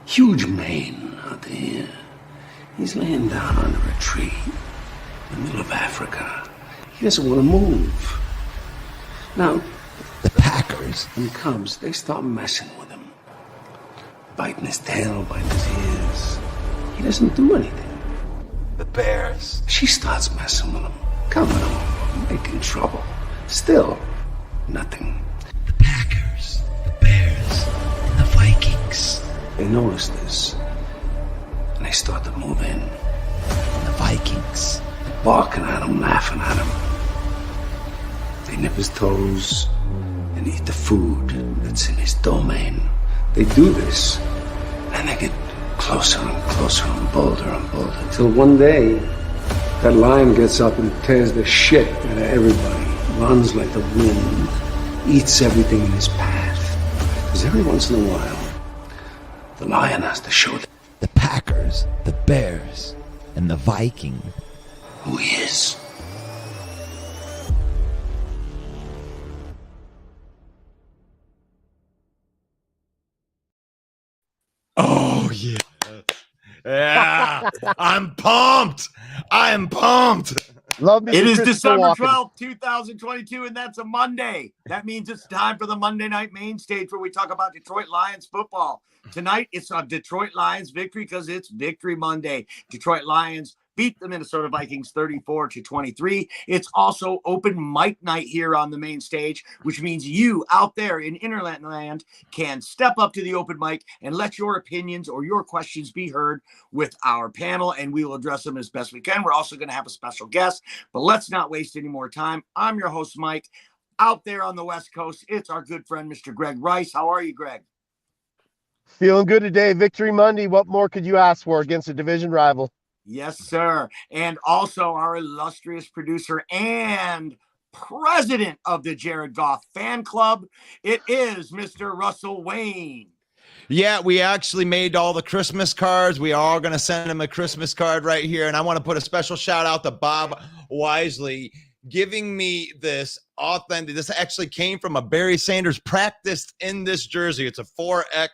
Huge mane out there. He's laying down under a tree in the middle of Africa. He doesn't want to move. Now, the Packers and Cubs, they start messing with him. Biting his tail, biting his ears. He doesn't do anything. The Bears, she starts messing with him, coming over, making trouble. Still, nothing. The Packers, the Bears, and the Vikings. They notice this, and they start to move in. And the Vikings, barking at him, laughing at him. They nip his toes and eat the food that's in his domain. They do this, and they get closer and closer and bolder, till one day, that lion gets up and tears the shit out of everybody, runs like the wind, eats everything in his path. Because every once in a while, the lion has to show the Packers, the Bears, and the Viking who he is. Oh, yeah. Yeah. I'm pumped. Love me. It is December 12th, 2022, and that's a Monday. That means it's time for the Monday Night Main Stage where we talk about Detroit Lions football. Tonight, it's a Detroit Lions victory because it's Victory Monday. Detroit Lions beat the Minnesota Vikings 34-23. It's also open mic night here on the main stage, which means you out there in Internet land can step up to the open mic and let your opinions or your questions be heard with our panel, and we will address them as best we can. We're also going to have a special guest, but let's not waste any more time. I'm your host, Mike. Out there on the West Coast, it's our good friend, Mr. Greg Rice. How are you, Greg? Feeling good today. Victory Monday. What more could you ask for against a division rival? Yes, sir. And also our illustrious producer and president of the Jared Goff fan club. It is Mr. Russell Wayne. Yeah, we actually made all the Christmas cards. We are going to send him a Christmas card right here. And I want to put a special shout out to Bob Wisely giving me this authentic. This actually came from a Barry Sanders practiced in this jersey. It's a 4X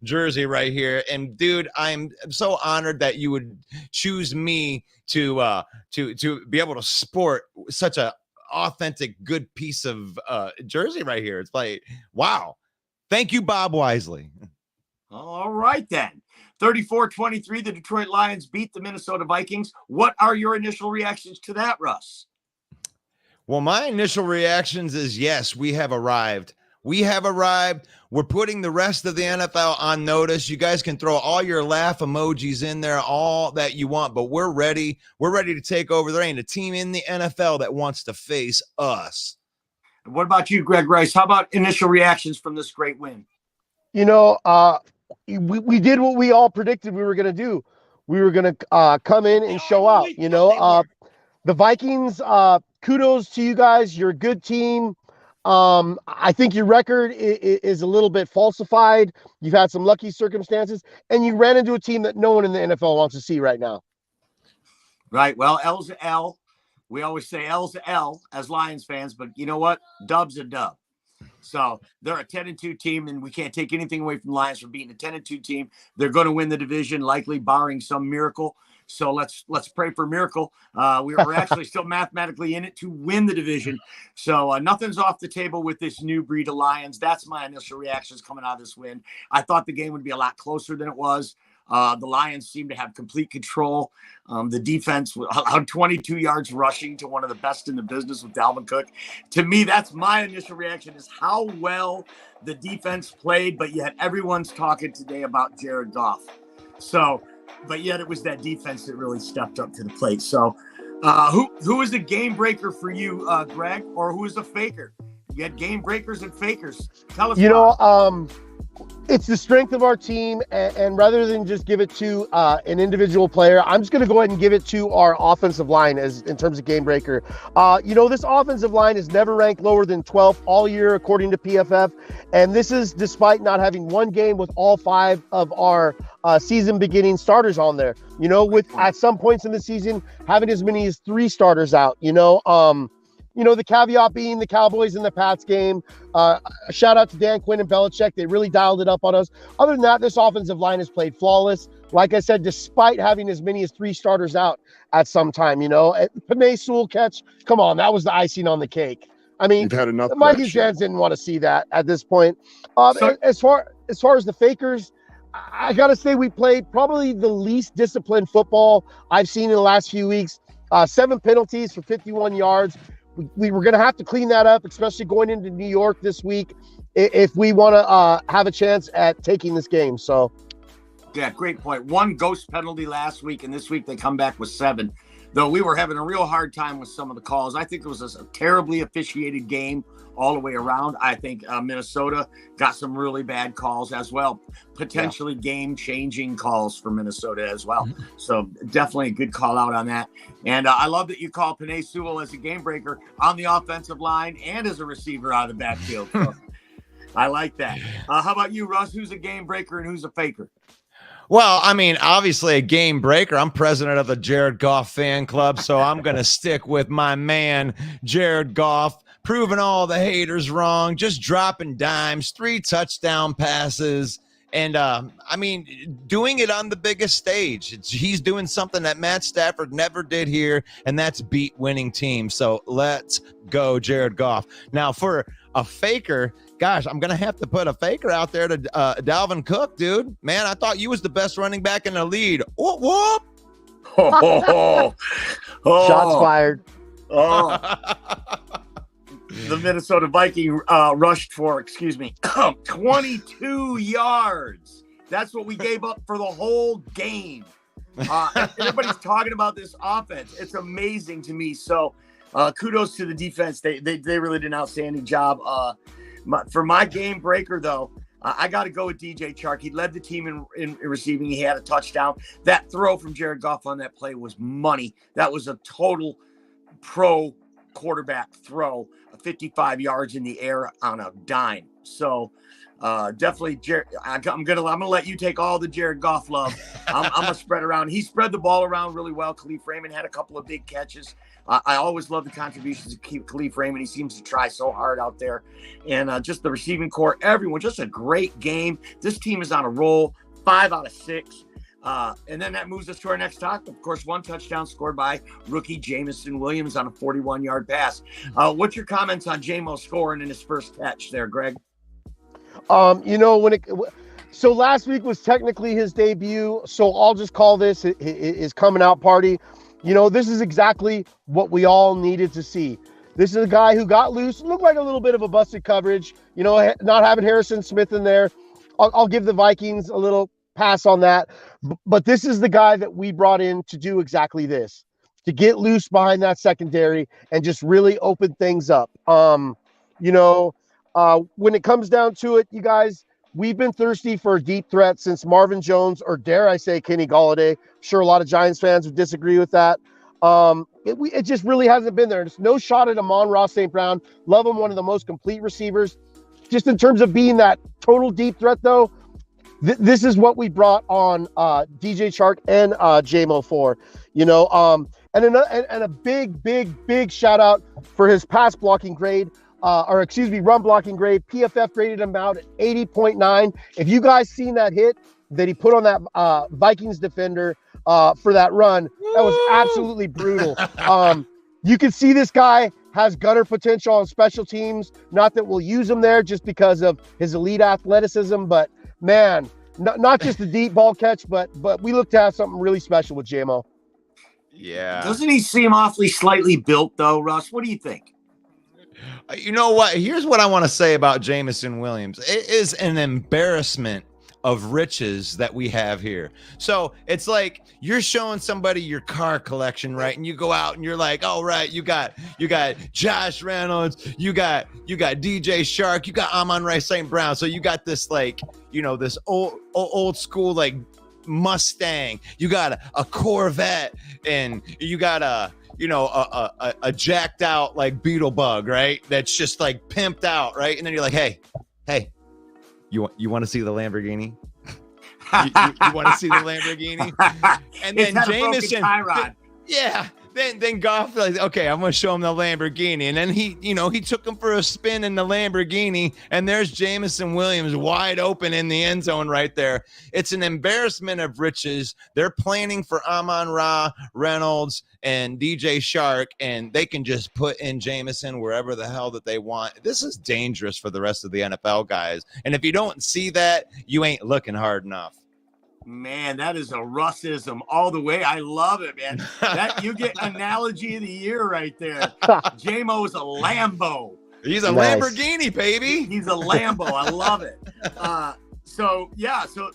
jersey right here. And dude, I'm so honored that you would choose me to be able to sport such a authentic, good piece of jersey right here. It's like, wow. Thank you, Bob Wisely. All right, then. 34-23, the Detroit Lions beat the Minnesota Vikings. What are your initial reactions to that, Russ? Well, my initial reactions is yes, we have arrived. We have arrived. We're putting the rest of the NFL on notice. You guys can throw all your laugh emojis in there, all that you want, but we're ready. We're ready to take over. There ain't a team in the NFL that wants to face us. What about you, Greg Rice? How about initial reactions from this great win? You know, we did what we all predicted we were going to do. We were going to come in and show out. You know, the Vikings, kudos to you guys. You're a good team. I think your record is a little bit falsified. You've had some lucky circumstances, and you ran into a team that no one in the NFL wants to see right now. Right. Well, L's a L. We always say L's a L as Lions fans, but you know what? Dub's a dub. So they're a 10-2 team, and we can't take anything away from the Lions for being a 10-2 team. They're going to win the division, likely barring some miracle. So let's pray for a miracle. We're actually still mathematically in it to win the division. So nothing's off the table with this new breed of Lions. That's my initial reactions coming out of this win. I thought the game would be a lot closer than it was. The Lions seem to have complete control. The defense allowed 22 yards rushing to one of the best in the business with Dalvin Cook. To me, that's my initial reaction is how well the defense played, but yet everyone's talking today about Jared Goff. So, but yet it was that defense that really stepped up to the plate. So who is the game breaker for you, Greg, or who is the faker? You had game breakers and fakers. Tell us. It's the strength of our team, and rather than just give it to an individual player, I'm just going to go ahead and give it to our offensive line as in terms of game breaker. This offensive line is never ranked lower than 12th all year according to PFF, and this is despite not having one game with all 5 of our season beginning starters on there. With at some points in the season having as many as 3 starters out. the caveat being the Cowboys and the Pats game. A shout out to Dan Quinn and Belichick. They really dialed it up on us. Other than that, this offensive line has played flawless. Like I said, despite having as many as 3 starters out at some time, Mane Sewell catch, come on, that was the icing on the cake. I mean, You've had enough the of that Vikings shit. fans didn't want to see that at this point. So- as far as the fakers, I got to say we played probably the least disciplined football I've seen in the last few weeks. 7 penalties for 51 yards. We were going to have to clean that up, especially going into New York this week, if we want to have a chance at taking this game. So, yeah, great point. 1 ghost penalty last week, and this week they come back with 7. Though we were having a real hard time with some of the calls. I think it was a terribly officiated game all the way around. I think Minnesota got some really bad calls as well, potentially game-changing calls for Minnesota as well. So definitely a good call out on that. And I love that you call Mane Sewell as a game breaker on the offensive line and as a receiver out of the backfield. So I like that. How about you, Russ? Who's a game breaker and who's a faker? Well, I mean, obviously a game breaker. I'm president of the Jared Goff fan club, so I'm going to stick with my man, Jared Goff, proving all the haters wrong, just dropping dimes, 3 touchdown passes. And, I mean, doing it on the biggest stage. He's doing something that Matt Stafford never did here, and that's beat winning teams. So let's go, Jared Goff. Now, for a faker, gosh, I'm going to have to put a faker out there to Dalvin Cook, dude. Man, I thought you was the best running back in the lead. Whoop, whoop. shots fired. The Minnesota Viking rushed for, 22 yards. That's what we gave up for the whole game. Everybody's talking about this offense. It's amazing to me. So kudos to the defense. They really did an outstanding job. For my game breaker, though, I got to go with DJ Chark. He led the team in receiving. He had a touchdown. That throw from Jared Goff on that play was money. That was a total pro quarterback throw, 55 yards in the air on a dime. So definitely, I'm gonna let you take all the Jared Goff love. I'm gonna spread around. He spread the ball around really well. Khalif Raymond had a couple of big catches. I always love the contributions of Khalif Raymond. He seems to try so hard out there, and just the receiving core, everyone, just a great game. This team is on a roll, 5 out of 6. And then that moves us to our next talk. Of course, 1 touchdown scored by rookie Jameson Williams on a 41-yard pass. What's your comments on J-Mo scoring in his first catch there, Greg? So last week was technically his debut, so I'll just call this his coming out party. This is exactly what we all needed to see. This is a guy who got loose, looked like a little bit of a busted coverage, not having Harrison Smith in there. I'll give the Vikings a little pass on that. But this is the guy that we brought in to do exactly this, to get loose behind that secondary and just really open things up. When it comes down to it, you guys, we've been thirsty for a deep threat since Marvin Jones, or dare I say Kenny Golladay. I'm sure a lot of Giants fans would disagree with that. It just really hasn't been there. There's no shot at Amon-Ra St. Brown. Love him, one of the most complete receivers. Just in terms of being that total deep threat, though, this is what we brought on DJ Chark and J-Mo for, and a big shout out for his pass blocking grade, run blocking grade. PFF graded him out at 80.9. If you guys seen that hit that he put on that Vikings defender for that run, that was absolutely brutal. You can see this guy has gunner potential on special teams. Not that we'll use him there just because of his elite athleticism, but man, not just a deep ball catch, but we look to have something really special with JMO. Yeah. Doesn't he seem awfully slightly built, though, Russ? What do you think? You know what? Here's what I want to say about Jameson Williams. It is an embarrassment of riches that we have here. So it's like you're showing somebody your car collection, right? And you go out and you're like, oh, right, you got Josh Reynolds, you got DJ Chark, you got Amon-Ra St. Brown. So you got this this old school like Mustang, you got a Corvette, and you got a jacked out like Beetle Bug, right? That's just like pimped out, right? And then you're like, hey, you want to see the Lamborghini? you want to see the Lamborghini? And then Jameson, then Goff like, okay, I'm gonna show him the Lamborghini, and then he took him for a spin in the Lamborghini, and there's Jameson Williams wide open in the end zone right there. It's an embarrassment of riches. They're planning for Amon-Ra, Reynolds, and DJ Shark, and they can just put in Jameson wherever the hell that they want. This is dangerous for the rest of the NFL guys, and if you don't see that, you ain't looking hard enough. Man, that is a Russism all the way. I love it, man. That you get analogy of the year right there. J-Mo's a Lambo. He's a Nice. Lamborghini, baby. He's a Lambo. I love it. So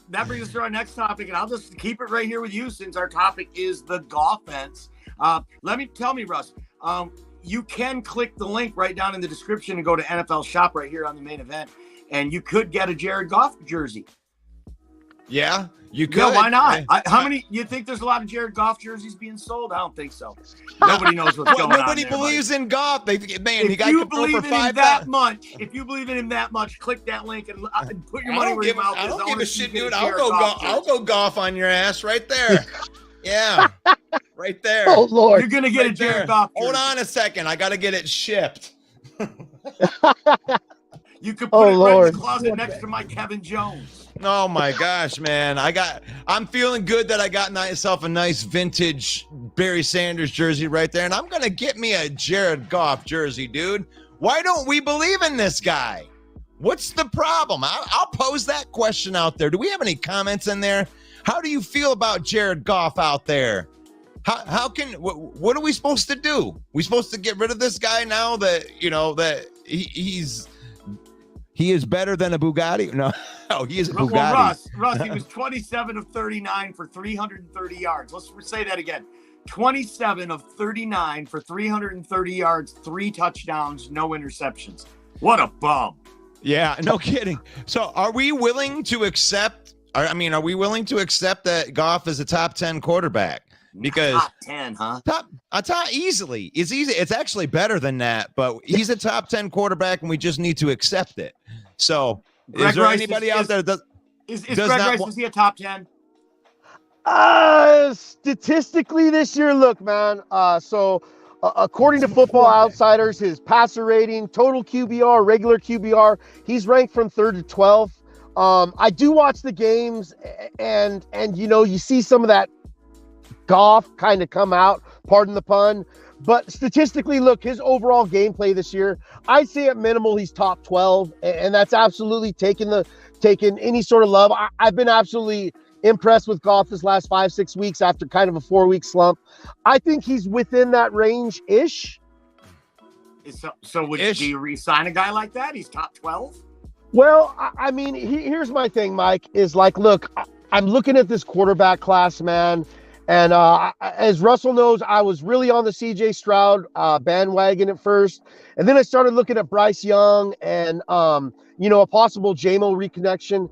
that brings us to our next topic, and I'll just keep it right here with you since our topic is the Goffense. Tell me, Russ, you can click the link right down in the description and go to NFL Shop right here on the main event, and you could get a Jared Goff jersey. Yeah, you could. Yeah, why not? How many? You think there's a lot of Jared Goff jerseys being sold? I don't think so. Nobody knows what's going on. Nobody believes in Goff. He got if you to believe for in him 5 that much, click that link and put your money where your mouth is. I don't give a shit, dude. I'll go Goff on your ass right there. Yeah, right there. Oh Lord, you're gonna get right a Jared there. Goff jersey. Hold on a second. I got to get it shipped. You could put it right in Lord. the closet next to my Kevin Jones. Oh my gosh, man. I'm feeling good that I got myself a nice vintage Barry Sanders jersey right there. And I'm going to get me a Jared Goff jersey, dude. Why don't we believe in this guy? What's the problem? I'll pose that question out there. Do we have any comments in there? How do you feel about Jared Goff out there? What are we supposed to do? We supposed to get rid of this guy now that, that he is better than a Bugatti? No, he is a Bugatti. Well, Russ, he was 27 of 39 for 330 yards. Let's say that again. 27 of 39 for 330 yards, 3 touchdowns, no interceptions. What a bum. Yeah, no kidding. So are we willing to accept that Goff is a top 10 quarterback? Because top 10, huh? Top easily. It's easy. It's actually better than that, but he's a top 10 quarterback and we just need to accept it. So Greg is there Rice anybody out there that is Greg Rice, is he a top 10? Statistically this year, look, man. According to Football Outsiders, his passer rating, total QBR, regular QBR, he's ranked from 3rd to 12th. I do watch the games, and you see some of that Goff kind of come out, pardon the pun. But statistically, look, his overall gameplay this year, I'd say at minimal he's top 12, and that's absolutely taken any sort of love. I've been absolutely impressed with Goff this last 5-6 weeks after kind of a 4-week slump. I think he's within that range-ish. So do you re-sign a guy like that? He's top 12? Well, I mean, here's my thing, Mike, is like, look, I'm looking at this quarterback class, man. And as Russell knows, I was really on the CJ Stroud bandwagon at first. And then I started looking at Bryce Young and, a possible J-Mo reconnection.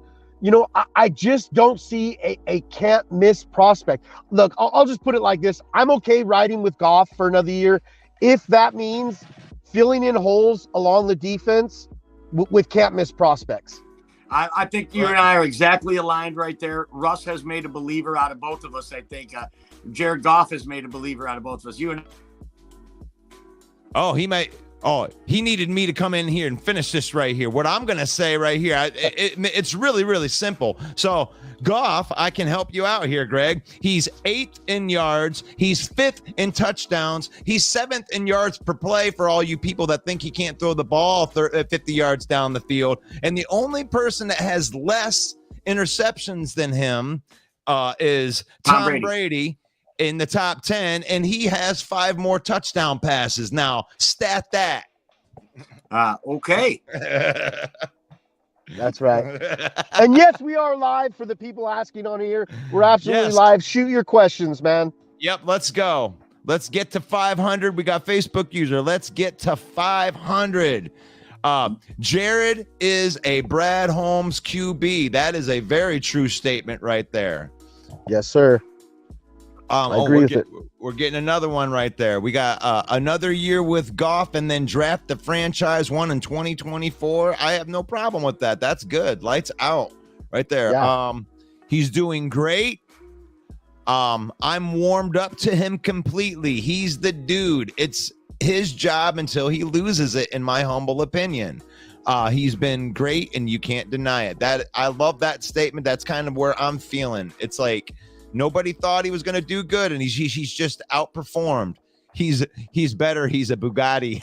I just don't see a can't miss prospect. Look, I'll just put it like this. I'm okay riding with Goff for another year if that means filling in holes along the defense with can't miss prospects. I think you and I are exactly aligned right there. Russ has made a believer out of both of us, I think. Jared Goff has made a believer out of both of us. He needed me to come in here and finish this right here. What I'm going to say right here, it's really, really simple. So Goff, I can help you out here, Greg. He's 8th in yards. He's 5th in touchdowns. He's 7th in yards per play for all you people that think he can't throw the ball 50 yards down the field. And the only person that has less interceptions than him is Tom Brady in the top 10, and he has 5 more touchdown passes. Now, stat that. Okay. That's right. And yes, we are live for the people asking on here. We're absolutely live. Shoot your questions, man. Yep, let's go. Let's get to 500. We got Facebook user. Let's get to 500. Jared is a Brad Holmes QB. That is a very true statement right there. Yes, sir. I agree with it. We're getting another one right there. We got another year with Goff and then draft the franchise one in 2024. I have no problem with that. That's good. Lights out right there. Yeah. He's doing great. I'm warmed up to him completely. He's the dude. It's his job until he loses it, in my humble opinion. He's been great, and you can't deny it. That I love that statement. That's kind of where I'm feeling. It's like nobody thought he was going to do good, and he's just outperformed. He's better. He's a Bugatti.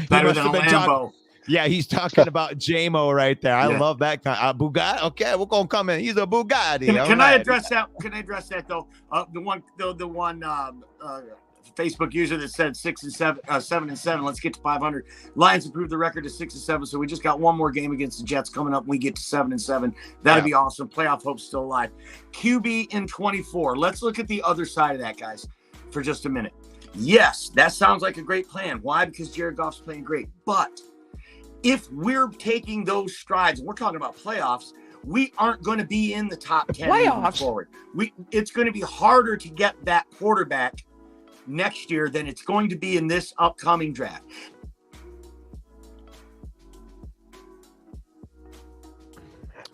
Better than a Lambo. Yeah, he's talking about JMO right there. I love that kind of Bugatti. Okay, we're gonna come in. He's a Bugatti. Can I address that? Can I address that though? The one Facebook user that said 7-7. Let's get to 500. Lions improved the record to 6-7. So we just got one more game against the Jets coming up. We get to 7-7. That'd be awesome. Playoff hope's still alive. QB in 24. Let's look at the other side of that, guys, for just a minute. Yes, that sounds like a great plan. Why? Because Jared Goff's playing great. But if we're taking those strides, and we're talking about playoffs, we aren't going to be in the top 10 moving forward. It's going to be harder to get that quarterback next year than it's going to be in this upcoming draft.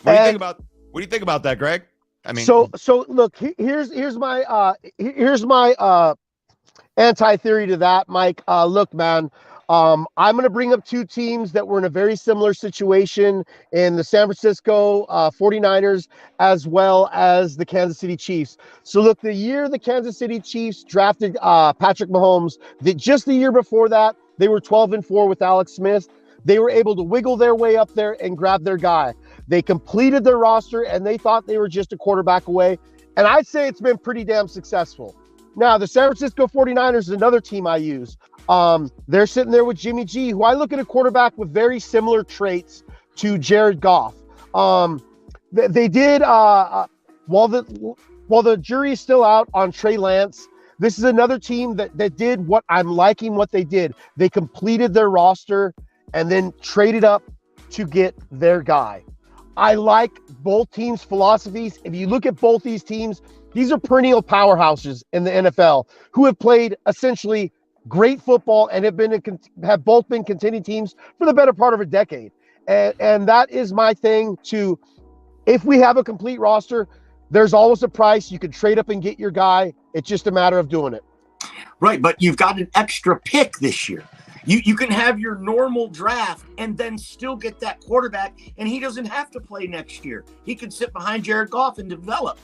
What do you think about that, Greg? I mean, so look, here's my anti-theory to that, Mike. Look, man, I'm going to bring up two teams that were in a very similar situation in the San Francisco 49ers as well as the Kansas City Chiefs. So look, the year the Kansas City Chiefs drafted Patrick Mahomes, just the year before that, they were 12-4 with Alex Smith. They were able to wiggle their way up there and grab their guy. They completed their roster, and they thought they were just a quarterback away. And I'd say it's been pretty damn successful. Now, the San Francisco 49ers is another team I use. They're sitting there with Jimmy G, who I look at a quarterback with very similar traits to Jared Goff. They did, while the jury is still out on Trey Lance, this is another team that did what I'm liking what they did. They completed their roster and then traded up to get their guy. I like both teams' philosophies. If you look at both these teams, these are perennial powerhouses in the NFL who have played essentially great football and have both been contending teams for the better part of a decade. And that is my thing too. If we have a complete roster, there's always a price. You can trade up and get your guy. It's just a matter of doing it. Right, but you've got an extra pick this year. You can have your normal draft and then still get that quarterback, and he doesn't have to play next year. He can sit behind Jared Goff and develop.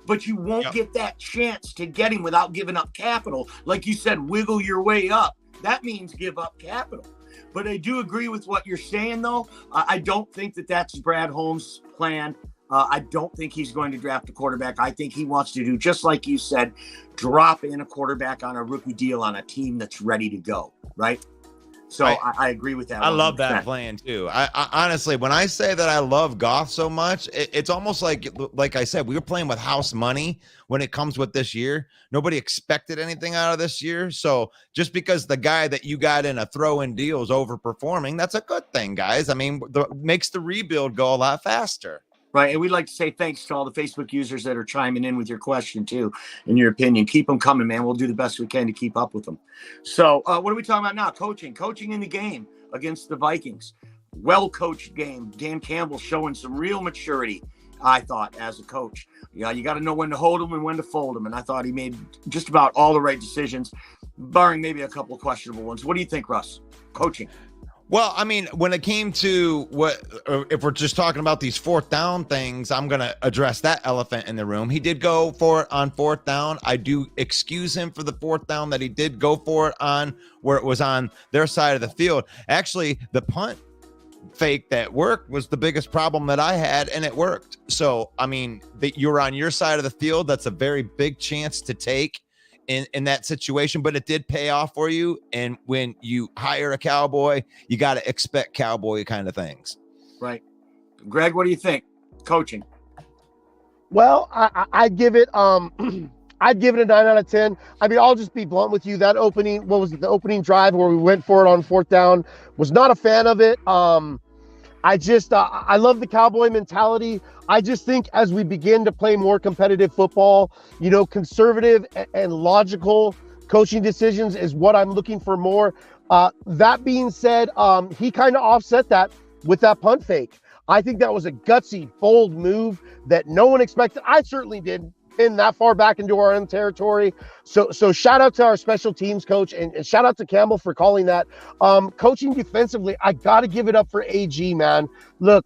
But you won't get that chance to get him without giving up capital. Like you said, wiggle your way up. That means give up capital. But I do agree with what you're saying, though. I don't think that's Brad Holmes' plan. I don't think he's going to draft a quarterback. I think he wants to do, just like you said, drop in a quarterback on a rookie deal on a team that's ready to go, right? So I agree with that. 100%. I love that plan too. I honestly, when I say that I love Goff so much, it's almost like I said, we were playing with house money when it comes with this year. Nobody expected anything out of this year. So just because the guy that you got in a throw-in deal is overperforming, that's a good thing, guys. I mean, makes the rebuild go a lot faster. Right. And we'd like to say thanks to all the Facebook users that are chiming in with your question, too, and your opinion. Keep them coming, man. We'll do the best we can to keep up with them. So what are we talking about now? Coaching in the game against the Vikings. Well-coached game. Dan Campbell showing some real maturity, I thought, as a coach. Yeah, you got to know when to hold them and when to fold them. And I thought he made just about all the right decisions, barring maybe a couple of questionable ones. What do you think, Russ? Coaching. Well, I mean, when it came to if we're just talking about these fourth down things, I'm going to address that elephant in the room. He did go for it on fourth down. I do excuse him for the fourth down that he did go for it on where it was on their side of the field. Actually, the punt fake that worked was the biggest problem that I had, and it worked. So, I mean, that you're on your side of the field, that's a very big chance to take in that situation, but it did pay off for you. And when you hire a cowboy, you got to expect cowboy kind of things. Right. Greg, what do you think? Coaching. Well, I'd give it I'd give it a 9 out of 10. I mean, I'll just be blunt with you. That opening, the opening drive where we went for it on fourth down, was not a fan of it. I love the cowboy mentality. I just think as we begin to play more competitive football, conservative and logical coaching decisions is what I'm looking for more. That being said, he kind of offset that with that punt fake. I think that was a gutsy, bold move that no one expected. I certainly didn't. pinned that far back into our own territory. So shout out to our special teams coach, and shout out to Campbell for calling that. Coaching defensively, I got to give it up for AG, man. Look,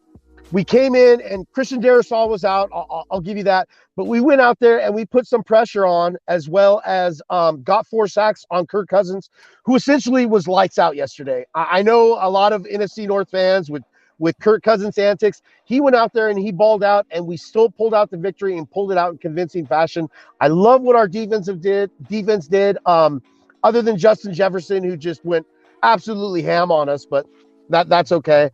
we came in and Christian Darrisaw was out. I'll give you that. But we went out there and we put some pressure on, as well as got 4 sacks on Kirk Cousins, who essentially was lights out yesterday. I know a lot of NFC North fans with Kirk Cousins' antics. He went out there and he balled out, and we still pulled out the victory and pulled it out in convincing fashion. I love what our defense did. Other than Justin Jefferson, who just went absolutely ham on us, but that's okay.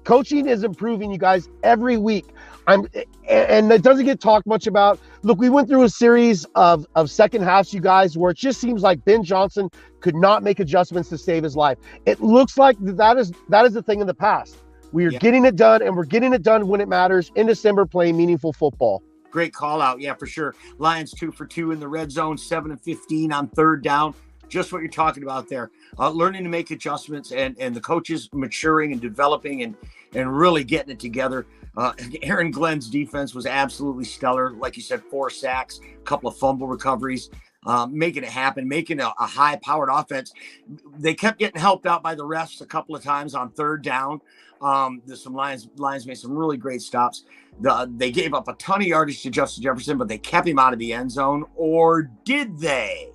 Coaching is improving, you guys, every week. And it doesn't get talked much about. Look, we went through a series of second halves, you guys, where it just seems like Ben Johnson could not make adjustments to save his life. It looks like that is the thing in the past. We are getting it done, and we're getting it done when it matters in December, playing meaningful football. Great call out. Yeah, for sure. Lions 2 for 2 in the red zone, 7 of 15 on third down. Just what you're talking about there. Learning to make adjustments, and the coaches maturing and developing and really getting it together. Aaron Glenn's defense was absolutely stellar. Like you said, 4 sacks, a couple of fumble recoveries, making it happen, making a high-powered offense. They kept getting helped out by the refs a couple of times on third down. There's some Lions made some really great stops. They gave up a ton of yardage to Justin Jefferson, but they kept him out of the end zone. Or did they?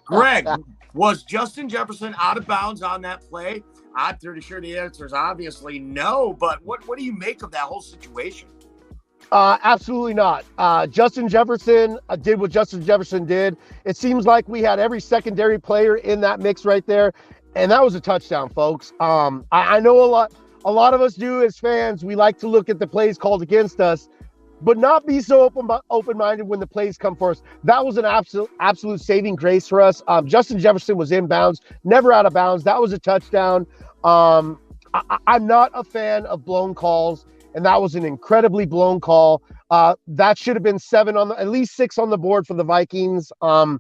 Greg, was Justin Jefferson out of bounds on that play? I'm pretty sure the answer is obviously no, but what do you make of that whole situation? Absolutely not. Justin Jefferson did what Justin Jefferson did. It seems like we had every secondary player in that mix right there, and that was a touchdown, folks. I know a lot of us do as fans. We like to look at the plays called against us, but not be so open-minded when the plays come for us. That was an absolute saving grace for us. Justin Jefferson was in bounds, never out of bounds. That was a touchdown. I'm not a fan of blown calls, and that was an incredibly blown call. That should have been at least 6 on the board for the Vikings. I'm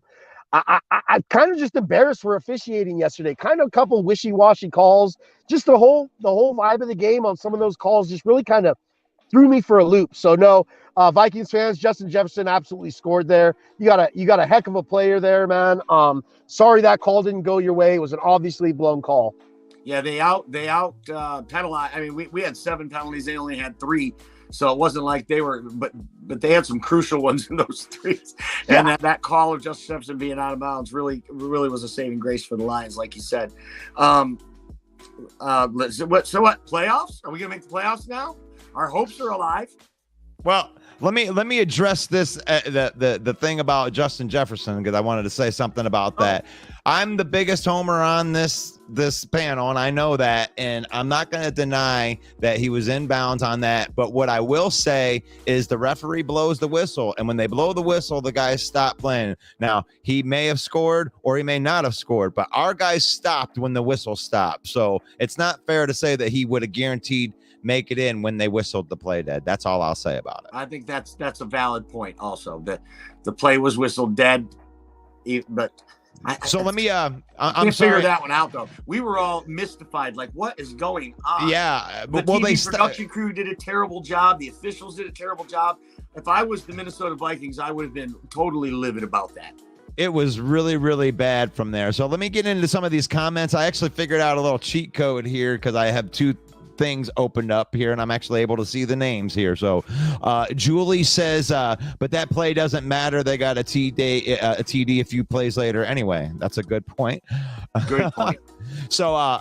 kind of just embarrassed for officiating yesterday. Kind of a couple wishy-washy calls. Just the whole vibe of the game on some of those calls just really kind of threw me for a loop. So no, Vikings fans, Justin Jefferson absolutely scored there. You got a heck of a player there, man. Sorry that call didn't go your way. It was an obviously blown call. Yeah, they out penalized. I mean, we had 7 penalties. They only had 3. So it wasn't like they were, but they had some crucial ones in those 3. And that call of Justin Jefferson being out of bounds really was a saving grace for the Lions, like you said. So what? Playoffs? Are we gonna make the playoffs now? Our hopes are alive. Well, let me address this the thing about Justin Jefferson, because I wanted to say something about that. I'm the biggest homer on this panel, and I know that, and I'm not going to deny that he was in bounds on that. But what I will say is the referee blows the whistle, and when they blow the whistle, the guys stop playing. Now, he may have scored or he may not have scored, but our guys stopped when the whistle stopped. So it's not fair to say that he would have guaranteed make it in when they whistled the play dead. That's all I'll say about it. I think that's a valid point also. The play was whistled dead, but let me I'm sorry. figure that one out though. We were all mystified, like what is going on? Yeah, the TV production crew did a terrible job. The officials did a terrible job. If I was the Minnesota Vikings, I would have been totally livid about that. It was really, really bad from there. So let me get into some of these comments. I actually figured out a little cheat code here because I have 2 things opened up here and I'm actually able to see the names here. So Julie says, but that play doesn't matter. They got a TD a few plays later. Anyway, that's a good point. Good point. So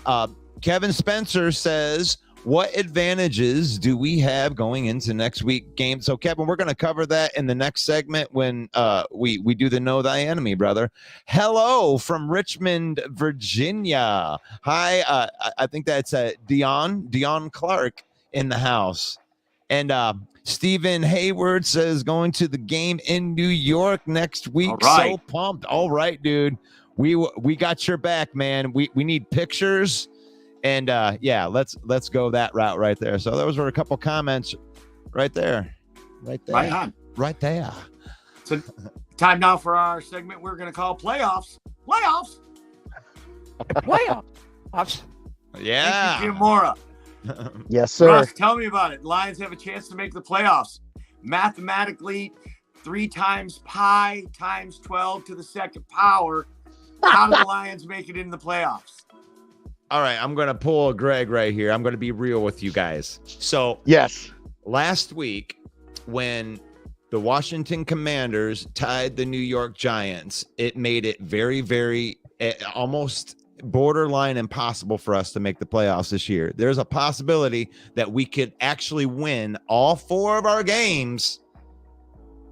Kevin Spencer says, what advantages do we have going into next week game? So Kevin, we're going to cover that in the next segment when we do the Know Thy Enemy, brother. Hello from Richmond, Virginia. Hi, I think that's Dion Clark in the house. And Stephen Hayward says going to the game in New York next week. All right. So pumped. All right, dude. We got your back, man. We need pictures. And let's go that route right there. So those were a couple comments right there. Right there. So time now for our segment we're going to call Playoffs. Playoffs. Yeah. Thank you, Jim Mora. Yes, sir. Russ, tell me about it. Lions have a chance to make the playoffs. Mathematically, 3 times pi times 12 to the second power. How do the Lions make it in the playoffs? All right, I'm going to pull a Greg right here. I'm going to be real with you guys. So Yes. last week, when the Washington Commanders tied the New York Giants, it made it very, very almost borderline impossible for us to make the playoffs this year. There's a possibility that we could actually win all 4 of our games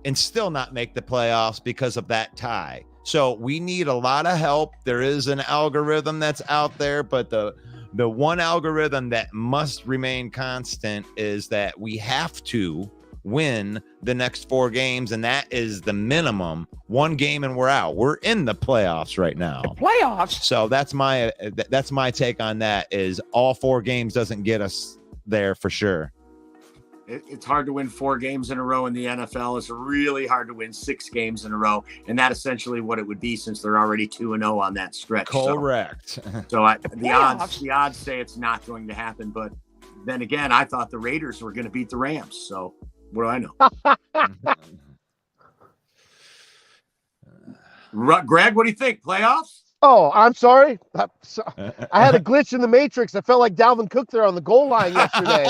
and still not make the playoffs because of that tie. So we need a lot of help. There is an algorithm that's out there, but the one algorithm that must remain constant is that we have to win the next 4 games, and that is the minimum. 1 game and we're out. We're in the playoffs right now. Playoffs. So that's my take on that. Is all 4 games doesn't get us there for sure. It's hard to win 4 games in a row in the NFL. It's really hard to win 6 games in a row, and that's essentially what it would be since they're already 2-0 on that stretch. Correct. So the odds say it's not going to happen. But then again, I thought the Raiders were going to beat the Rams. So what do I know? Greg, what do you think? Playoffs? Oh, I'm sorry. I had a glitch in the matrix. I felt like Dalvin Cook there on the goal line yesterday.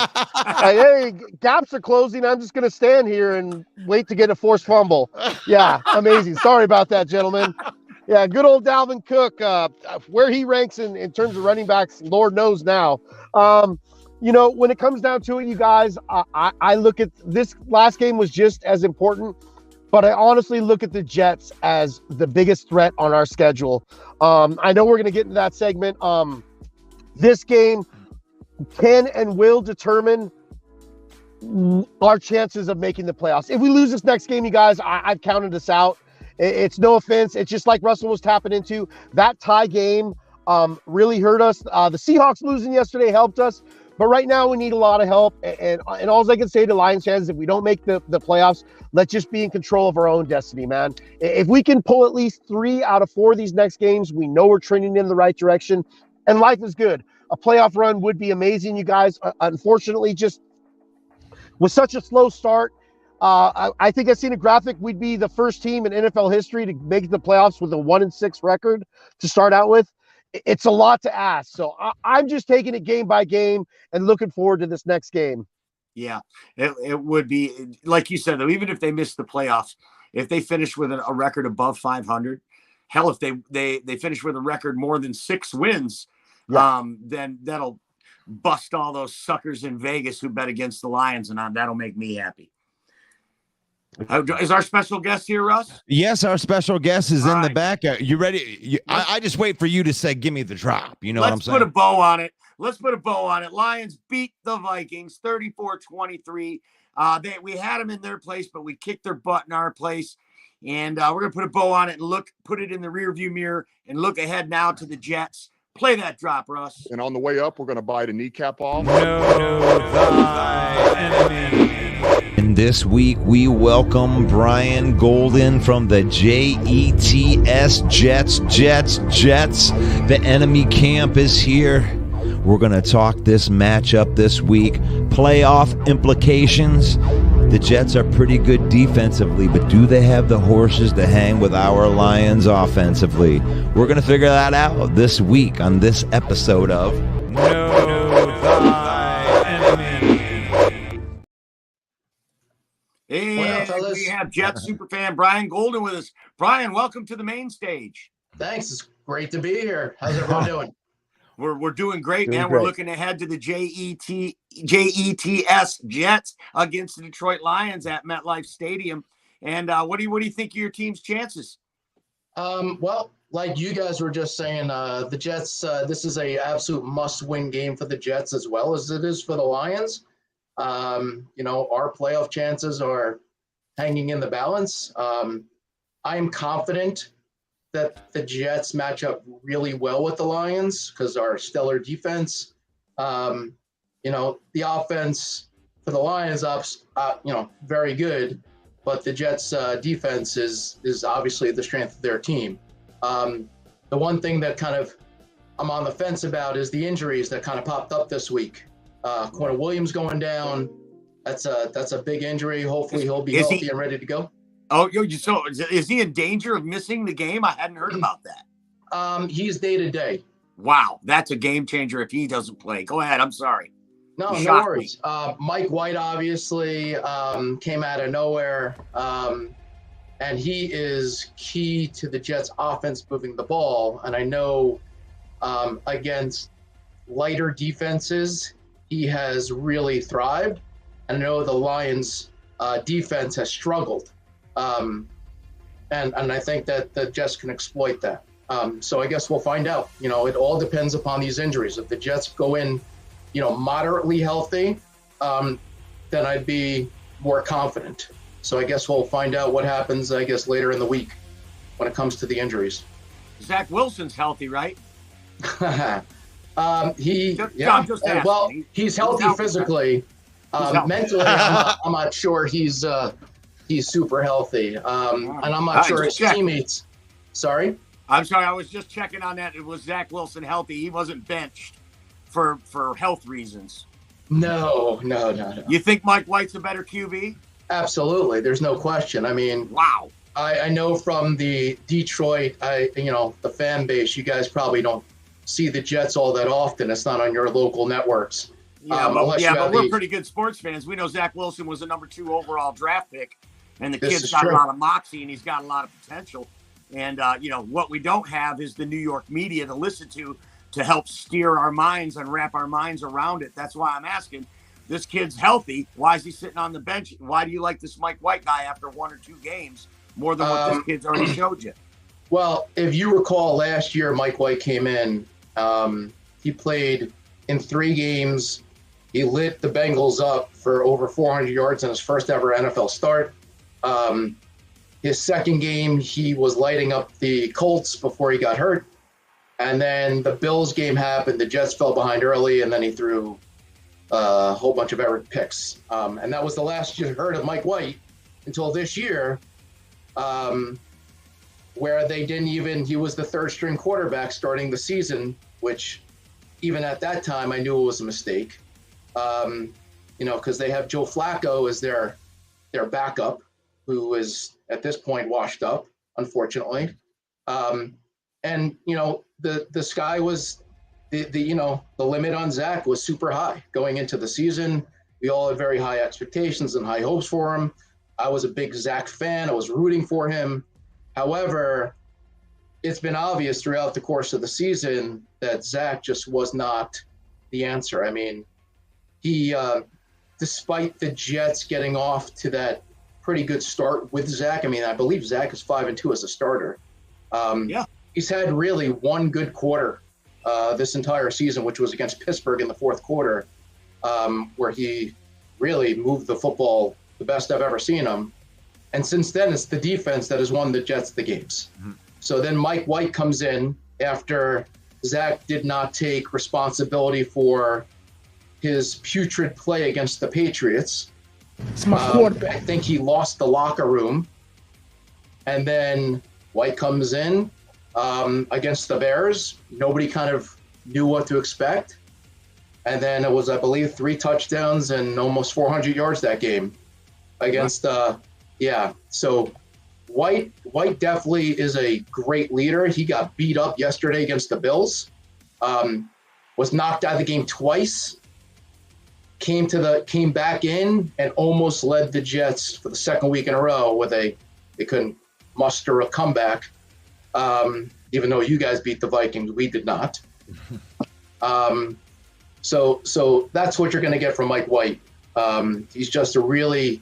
Hey, gaps are closing. I'm just going to stand here and wait to get a forced fumble. Yeah, amazing. Sorry about that, gentlemen. Yeah, good old Dalvin Cook. Where he ranks in terms of running backs, Lord knows now. When it comes down to it, you guys, I look at this last game was just as important. But I honestly look at the Jets as the biggest threat on our schedule. I know we're going to get into that segment. This game can and will determine our chances of making the playoffs. If we lose this next game, you guys, I've counted us out. It's no offense. It's just like Russell was tapping into. That tie game really hurt us. The Seahawks losing yesterday helped us. But right now we need a lot of help. And all I can say to Lions fans is if we don't make the playoffs, let's just be in control of our own destiny, man. If we can pull at least 3 out of 4 of these next games, we know we're trending in the right direction. And life is good. A playoff run would be amazing, you guys. Unfortunately, just with such a slow start, I think I've seen a graphic. We'd be the first team in NFL history to make the playoffs with a 1-6 record to start out with. It's a lot to ask. So I'm just taking it game by game and looking forward to this next game. Yeah, it would be, like you said, though, even if they miss the playoffs, if they finish with a record above 500, hell, if they finish with a record more than 6 wins, then that'll bust all those suckers in Vegas who bet against the Lions, and that'll make me happy. Is our special guest here, Russ? Yes, our special guest is all in right. the back. You ready? I just wait for you to say, give me the drop. You know what I'm saying? Let's put a bow on it. Let's put a bow on it. Lions beat the Vikings 34-23. We had them in their place, but we kicked their butt in our place. And we're going to put a bow on it and put it in the rearview mirror and look ahead now to the Jets. Play that drop, Russ. And on the way up, we're going to bite a kneecap off. Know thy enemy. And this week, we welcome Brian Golden from the JETS Jets. The enemy camp is here. We're going to talk this matchup this week. Playoff implications. The Jets are pretty good defensively, but do they have the horses to hang with our Lions offensively? We're going to figure that out this week on this episode of Know Thy Enemy. And we have Jets superfan Brian Golden with us. Brian, welcome to the main stage. Thanks. It's great to be here. How's everyone doing? We're doing great, man. Great. We're looking ahead to the JETS Jets against the Detroit Lions at MetLife Stadium. And what do you think of your team's chances? Well, like you guys were just saying, the Jets, this is a absolute must-win game for the Jets as well as it is for the Lions. Our playoff chances are hanging in the balance. I am confident that the Jets match up really well with the Lions because our stellar defense. The offense for the Lions very good, but the Jets defense is obviously the strength of their team. The one thing that kind of I'm on the fence about is the injuries that kind of popped up this week. Corner Williams going down. That's a big injury. Hopefully he'll be healthy and ready to go. Oh, so is he in danger of missing the game? I hadn't heard about that. He's day to day. Wow, that's a game changer if he doesn't play. Go ahead. I'm sorry. No, You no shocked worries. Mike White obviously came out of nowhere, and he is key to the Jets' offense moving the ball. And I know against lighter defenses, he has really thrived. I know the Lions' defense has struggled, and I think that the Jets can exploit that. So I guess we'll find out. You know, it all depends upon these injuries. If the Jets go in, you know, moderately healthy, then I'd be more confident. So I guess we'll find out what happens, I guess, later in the week when it comes to the injuries. Zach Wilson's healthy, right? Well, he's healthy physically. Mentally, I'm not sure he's super healthy. And I'm not sure his teammates. Sorry? I'm sorry. I was just checking on that. It was Zach Wilson healthy. He wasn't benched for health reasons. No. You think Mike White's a better QB? Absolutely. There's no question. I mean, wow. I know from the Detroit, the fan base, you guys probably don't see the Jets all that often. It's not on your local networks. Yeah, but we're pretty good sports fans. We know Zach Wilson was the number 2 overall draft pick, and the kid's got a lot of moxie, and he's got a lot of potential. And, what we don't have is the New York media to listen to help steer our minds and wrap our minds around it. That's why I'm asking, this kid's healthy. Why is he sitting on the bench? Why do you like this Mike White guy after 1 or 2 games more than what this kid's already showed you? Well, if you recall last year, Mike White came in. He played in 3 games. He lit the Bengals up for over 400 yards in his first ever NFL start. His second game, he was lighting up the Colts before he got hurt. And then the Bills game happened. The Jets fell behind early, and then he threw a whole bunch of errant picks. And that was the last you heard of Mike White until this year, where he was the 3rd string quarterback starting the season, which even at that time, I knew it was a mistake. Because they have Joe Flacco as their backup, who is at this point washed up, unfortunately. And the sky was the limit on Zach was super high going into the season. We all had very high expectations and high hopes for him. I was a big Zach fan. I was rooting for him. However, it's been obvious throughout the course of the season that Zach just was not the answer. I mean, he, despite the Jets getting off to that pretty good start with Zach, I mean, I believe Zach is 5-2 as a starter. He's had really one good quarter this entire season, which was against Pittsburgh in the 4th quarter, where he really moved the football the best I've ever seen him. And since then, it's the defense that has won the Jets the games. Mm-hmm. So then Mike White comes in after Zach did not take responsibility for his putrid play against the Patriots. It's my quarterback. I think he lost the locker room. And then White comes in against the Bears. Nobody kind of knew what to expect. And then it was, I believe, 3 touchdowns and almost 400 yards that game against, So White definitely is a great leader. He got beat up yesterday against the Bills, was knocked out of the game twice, came back in and almost led the Jets for the 2nd week in a row where they couldn't muster a comeback. Even though you guys beat the Vikings, we did not. So that's what you're going to get from Mike White. He's just a really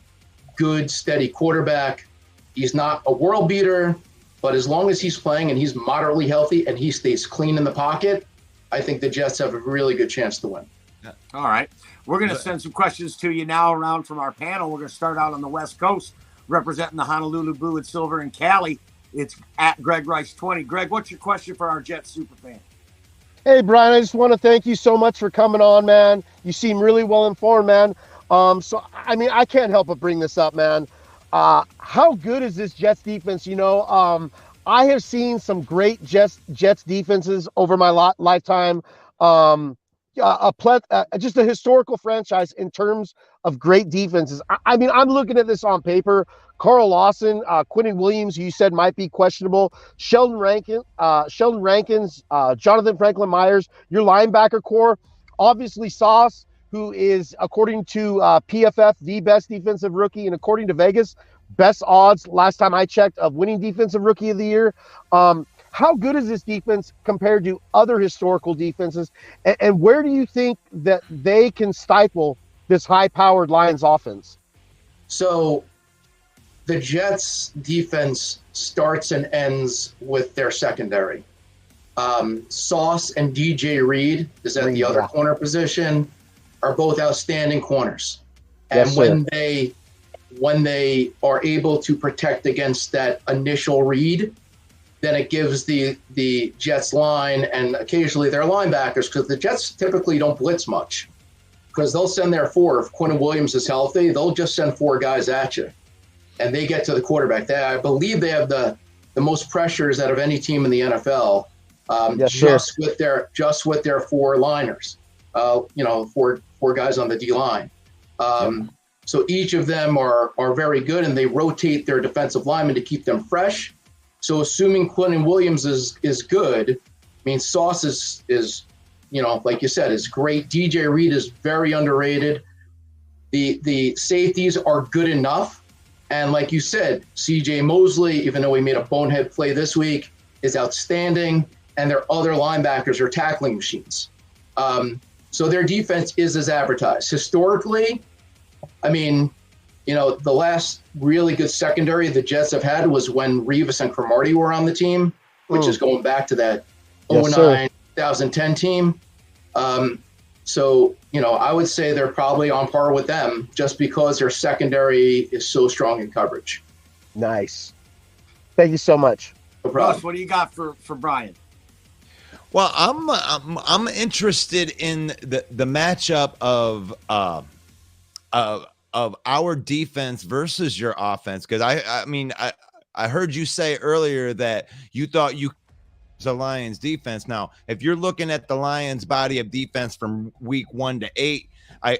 good, steady quarterback. He's not a world beater, but as long as he's playing and he's moderately healthy and he stays clean in the pocket, I think the Jets have a really good chance to win. All right. We're going to send some questions to you now around from our panel. We're going to start out on the West Coast, representing the Honolulu Blue and Silver in Cali. It's at Greg Rice 20. Greg, what's your question for our Jets superfan? Hey, Brian, I just want to thank you so much for coming on, man. You seem really well informed, man. I can't help but bring this up, man. How good is this Jets defense? I have seen some great Jets defenses over my lifetime. Just a historical franchise in terms of great defenses. I'm looking at this on paper. Carl Lawson, Quentin Williams, you said might be questionable. Sheldon Rankins, Jonathan Franklin Myers, your linebacker core. Obviously, Sauce, who is, according to PFF, the best defensive rookie, and according to Vegas, best odds last time I checked of winning defensive rookie of the year. How good is this defense compared to other historical defenses? And where do you think that they can stifle this high-powered Lions offense? So the Jets defense starts and ends with their secondary. Sauce and DJ Reed is at the other corner position, are both outstanding corners. And Yes, when they are able to protect against that initial read, then it gives the Jets line and occasionally their linebackers, because the Jets typically don't blitz much, because they'll send their four. If Quentin Williams is healthy, they'll just send four guys at you, and they get to the quarterback. I believe they have the most pressures out of any team in the NFL, just with their four liners, four guys on the D line. So each of them are very good, and they rotate their defensive linemen to keep them fresh. So assuming Quentin Williams is good, I mean, Sauce is like you said, is great. DJ Reed is very underrated. The safeties are good enough. And like you said, CJ Mosley, even though he made a bonehead play this week, is outstanding. And their other linebackers are tackling machines. So their defense is as advertised. Historically, I mean, the last really good secondary the Jets have had was when Revis and Cromartie were on the team, which is going back to that 2009, 2010 team. So, I would say they're probably on par with them just because their secondary is so strong in coverage. Nice. Thank you so much. No problem. Russ, what do you got for Brian? Well, I'm interested in the matchup of our defense versus your offense, because I heard you say earlier that you thought you the Lions defense. Now, if you're looking at the Lions body of defense from week 1 to 8, I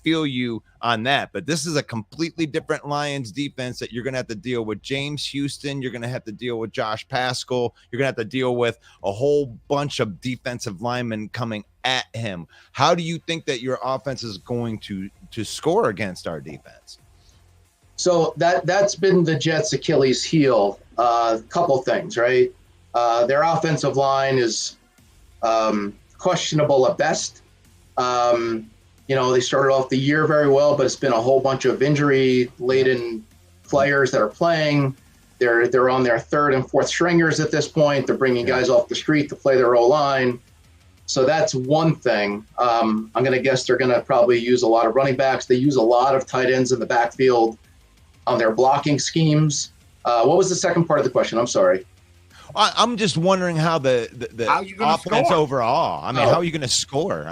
feel you on that, but this is a completely different Lions defense that you're going to have to deal with James Houston. You're going to have to deal with Josh Pascal. You're going to have to deal with a whole bunch of defensive linemen coming at him. How do you think that your offense is going to score against our defense? So that's been the Jets' Achilles heel. Couple things, right? Their offensive line is questionable at best. They started off the year very well, but it's been a whole bunch of injury-laden players that are playing. They're on their third and fourth stringers at this point. They're bringing guys off the street to play their O-line. So that's one thing. I'm going to guess they're going to probably use a lot of running backs. They use a lot of tight ends in the backfield on their blocking schemes. What was the second part of the question? I'm sorry. I'm just wondering how the how you gonna offense score? Overall. How are you going to score?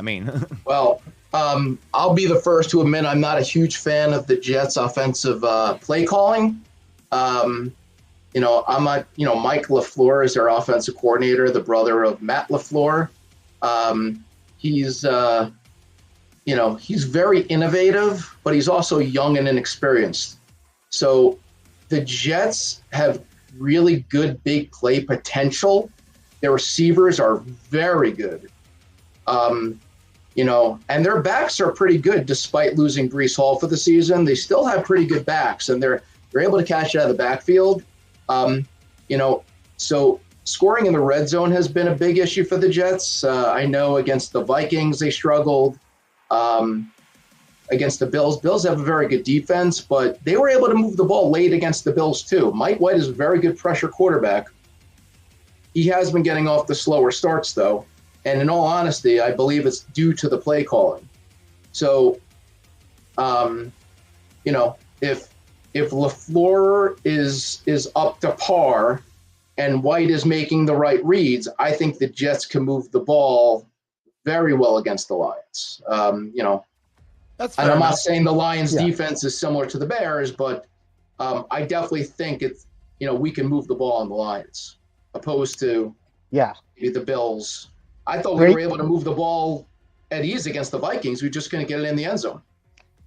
Well, I'll be the first to admit I'm not a huge fan of the Jets' offensive play calling. Mike LaFleur is their offensive coordinator, the brother of Matt LaFleur. He's very innovative, but he's also young and inexperienced. So the Jets have really good big play potential. Their receivers are very good. And their backs are pretty good despite losing Breece Hall for the season. They still have pretty good backs, and they're able to catch it out of the backfield. So scoring in the red zone has been a big issue for the Jets. I know against the Vikings they struggled. Against the Bills. Bills have a very good defense, but they were able to move the ball late against the Bills too. Mike White is a very good pressure quarterback. He has been getting off the slower starts though. And in all honesty, I believe it's due to the play calling. So, if LaFleur is up to par and White is making the right reads, I think the Jets can move the ball very well against the Lions. That's and fair I'm enough. not saying the Lions defense is similar to the Bears, but I definitely think we can move the ball on the Lions opposed to maybe the Bills. I thought we were able to move the ball at ease against the Vikings. We just couldn't get it in the end zone.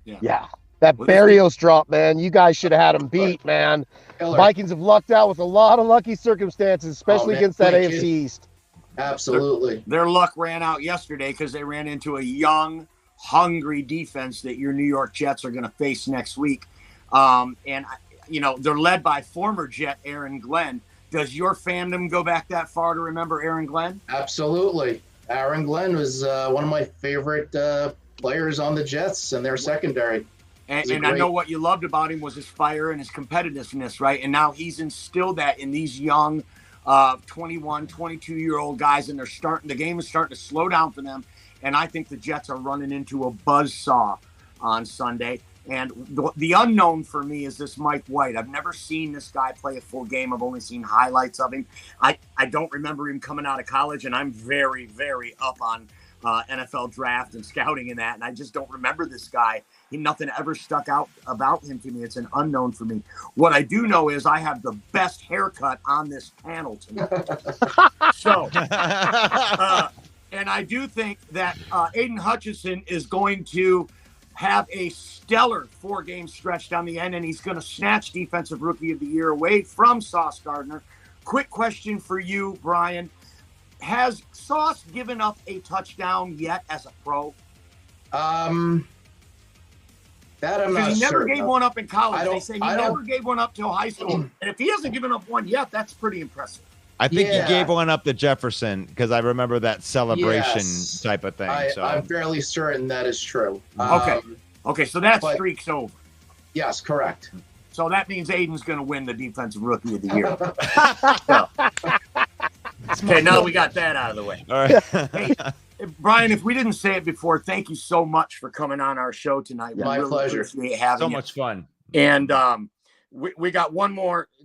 Yeah. That Well, Barrios drop, man. You guys should have had him beat, man. Killer. Vikings have lucked out with a lot of lucky circumstances, especially man, against that great AFC kid. East. Absolutely. Their luck ran out yesterday because they ran into a young, hungry defense that your New York Jets are going to face next week. And, they're led by former Jet Aaron Glenn. Does your fandom go back that far to remember Aaron Glenn? Absolutely. Aaron Glenn was one of my favorite players on the Jets and their secondary. And I know what you loved about him was his fire and his competitiveness, right? And now he's instilled that in these young 21, 22-year-old guys, and the game is starting to slow down for them. And I think the Jets are running into a buzzsaw on Sunday. And the unknown for me is this Mike White. I've never seen this guy play a full game. I've only seen highlights of him. I don't remember him coming out of college, and I'm very, very up on NFL draft and scouting and that. And I just don't remember this guy. Nothing ever stuck out about him to me. It's an unknown for me. What I do know is I have the best haircut on this panel tonight. So, and I do think that Aiden Hutchinson is going to have a stellar 4-game stretch down the end, and he's going to snatch Defensive Rookie of the Year away from Sauce Gardner. Quick question for you, Brian. Has Sauce given up a touchdown yet as a pro? That I'm not Because he never certain gave of. one up in college. I They don't- say he I don't- never gave one up till high school. And if he hasn't given up one yet, that's pretty impressive. I think Yeah. he gave one up to Jefferson because I remember that celebration Yes. type of thing. I'm fairly certain that is true. Okay, so that But- streak's over. Yes, correct. So that means Aiden's going to win the Defensive Rookie of the Year. Okay, now we got that out of the way. All right. Hey, Brian, if we didn't say it before, thank you so much for coming on our show tonight. We My really pleasure. appreciate having So you. much fun. And we got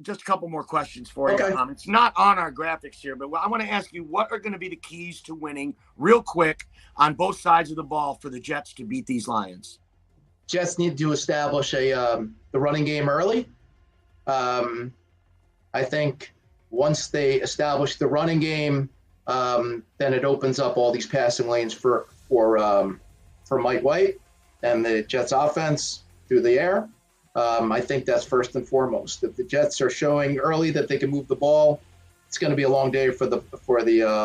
just a couple more questions for you. Okay. It's not on our graphics here, but I want to ask you, what are going to be the keys to winning real quick on both sides of the ball for the Jets to beat these Lions? Jets need to establish the running game early. I think once they establish the running game, then it opens up all these passing lanes for Mike White and the Jets offense through the air. I think that's first and foremost. If the Jets are showing early that they can move the ball, it's going to be a long day for the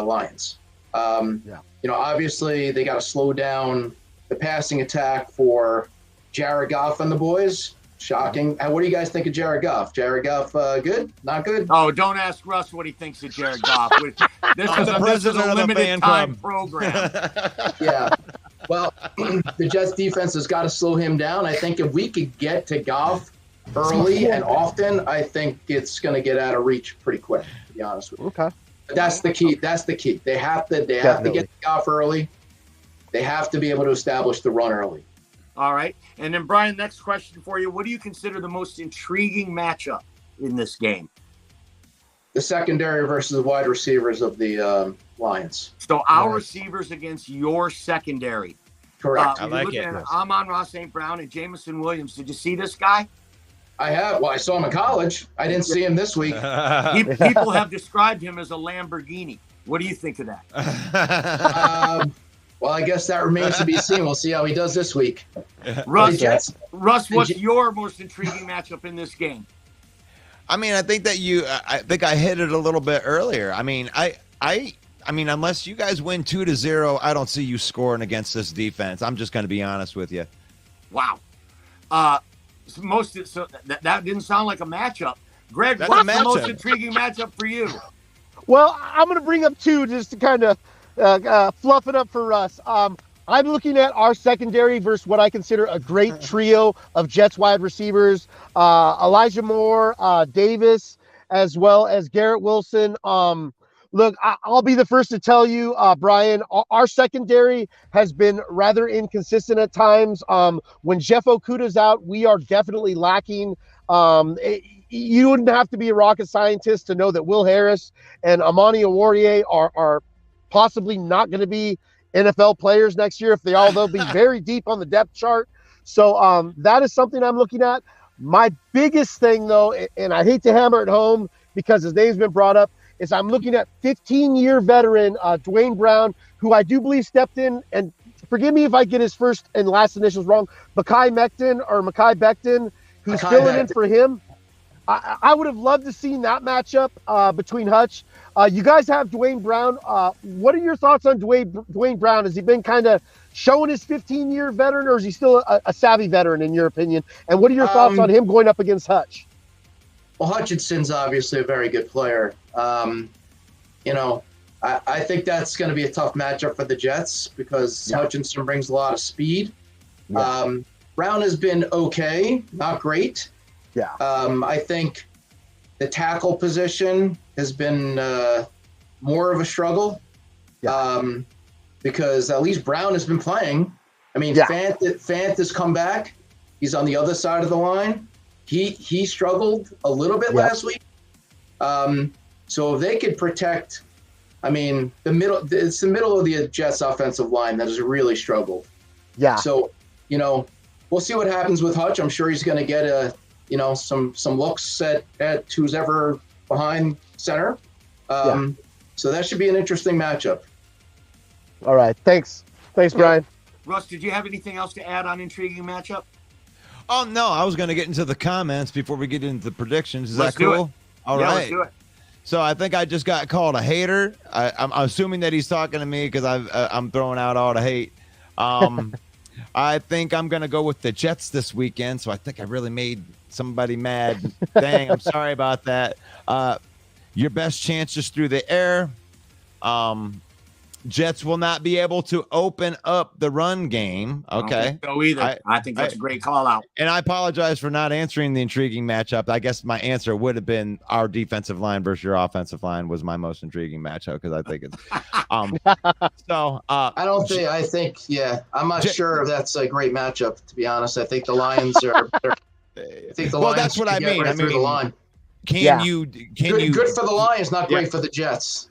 Lions. Obviously they got to slow down the passing attack for Jared Goff and the boys. Shocking. What do you guys think of Jared Goff? Jared Goff, good? Not good? Oh, don't ask Russ what he thinks of Jared Goff. This is the a president of the limited fan time club. program. Yeah. Well, the Jets defense has got to slow him down. I think if we could get to Goff early and often, I think it's going to get out of reach pretty quick, to be honest with you. Okay. But that's the key. That's the key. They have to get to Goff early. They have to be able to establish the run early. All right. And then, Brian, next question for you. What do you consider the most intriguing matchup in this game? The secondary versus the wide receivers of the Lions. So our receivers against your secondary. Correct. I like it. Amon-Ra St. Brown and Jameson Williams. Did you see this guy? I have. Well, I saw him in college. I didn't see him this week. People have described him as a Lamborghini. What do you think of that? Well, I guess that remains to be seen. We'll see how he does this week. Russ, Russ, what's your most intriguing matchup in this game? I mean, I think that I think I hit it a little bit earlier. I mean, I mean, unless you guys win 2-0, I don't see you scoring against this defense. I'm just going to be honest with you. Wow. That didn't sound like a matchup. Greg, That's what's a the matchup. most intriguing matchup for you? Well, I'm going to bring up two just to kind of fluff it up for Russ. I'm looking at our secondary versus what I consider a great trio of Jets wide receivers, Elijah Moore, Davis, as well as Garrett Wilson. Look, I'll be the first to tell you, Brian, our secondary has been rather inconsistent at times. When Jeff Okudah's out, we are definitely lacking. You wouldn't have to be a rocket scientist to know that Will Harris and Amani Oruwariye are possibly not going to be NFL players next year. They'll be very deep on the depth chart. So that is something I'm looking at. My biggest thing, though, and I hate to hammer it home because his name's been brought up, is I'm looking at 15-year veteran Dwayne Brown, who I do believe stepped in and forgive me if I get his first and last initials wrong, Mekhi Becton, who's Mekhi filling in Becton. for him. I would have loved to see that matchup between Hutch. You guys have Dwayne Brown. What are your thoughts on Dwayne Brown? Has he been kind of showing his 15-year veteran, or is he still a savvy veteran in your opinion? And what are your thoughts on him going up against Hutch? Well, Hutchinson's obviously a very good player. You know, I think that's going to be a tough matchup for the Jets because Hutchinson brings a lot of speed. Yeah. Brown has been okay, not great. Yeah. I think the tackle position has been more of a struggle because at least Brown has been playing. I mean, Fant has come back. He's on the other side of the line. He struggled a little bit last week. So if they could protect, I mean, it's the middle of the Jets offensive line that has really struggled. Yeah. So, you know, we'll see what happens with Hutch. I'm sure he's going to get some looks at who's ever behind center. So that should be an interesting matchup. All right. Thanks, Brian. Russ, did you have anything else to add on intriguing matchup? Oh, no, I was going to get into the comments before we get into the predictions. Is Let's that cool? All right. Let's do it. So I think I just got called a hater. I'm assuming that he's talking to me because I'm throwing out all the hate. I think I'm going to go with the Jets this weekend. So I think I really made somebody mad. Dang, I'm sorry about that. Your best chance is through the air. Jets will not be able to open up the run game. Okay. I don't think so either. I think that's a great call out. And I apologize for not answering the intriguing matchup. I guess my answer would have been our defensive line versus your offensive line was my most intriguing matchup because I think it's I'm not sure if that's a great matchup, to be honest. I think the Lions are that's what I mean. Right through the line. Can you good for the Lions, not great for the Jets.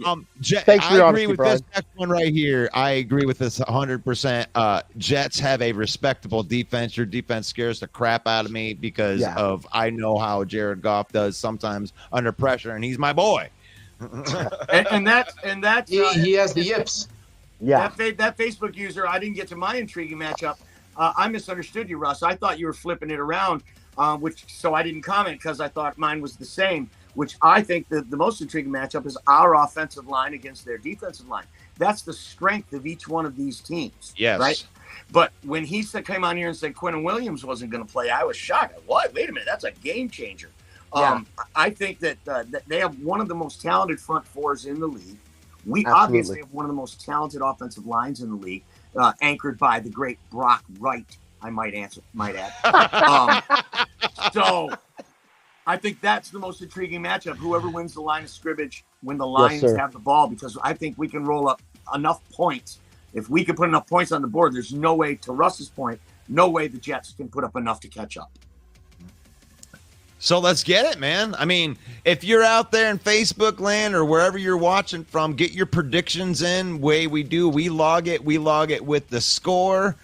Thanks for your I honesty, agree with Brian. this next one right here. I agree with this 100%. Jets have a respectable defense. Your defense scares the crap out of me because of I know how Jared Goff does sometimes under pressure, and he's my boy. and that's he has the yips. Yeah. That Facebook user, I didn't get to my intriguing matchup. I misunderstood you, Russ. I thought you were flipping it around, so I didn't comment because I thought mine was the same. Which I think the most intriguing matchup is our offensive line against their defensive line. That's the strength of each one of these teams. Yes. Right? But when he came on here and said Quentin Williams wasn't going to play, I was shocked. What? Wait a minute. That's a game changer. I think that they have one of the most talented front fours in the league. We obviously have one of the most talented offensive lines in the league, anchored by the great Brock Wright, I might add. So I think that's the most intriguing matchup. Whoever wins the line of scrimmage when the Lions have the ball, because I think we can roll up enough points. If we can put enough points on the board, there's no way, to Russ's point, no way the Jets can put up enough to catch up. So let's get it, man. I mean, if you're out there in Facebook land or wherever you're watching from, get your predictions in. We log it with the score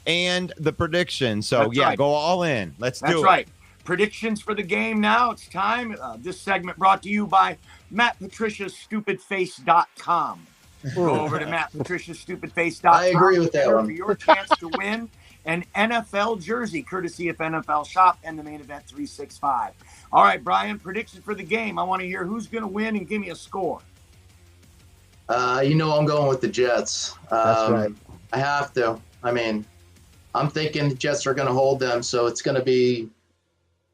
and the prediction. So go all in. Let's do it. That's right. Predictions for the game now. It's time. This segment brought to you by MattPatriciaStupidFace.com. Go over to MattPatriciaStupidFace.com. I agree with that one. For your chance to win an NFL jersey, courtesy of NFL Shop and the Main Event 365. All right, Brian, prediction for the game. I want to hear who's going to win and give me a score. I'm going with the Jets. That's right. I have to. I mean, I'm thinking the Jets are going to hold them, so it's going to be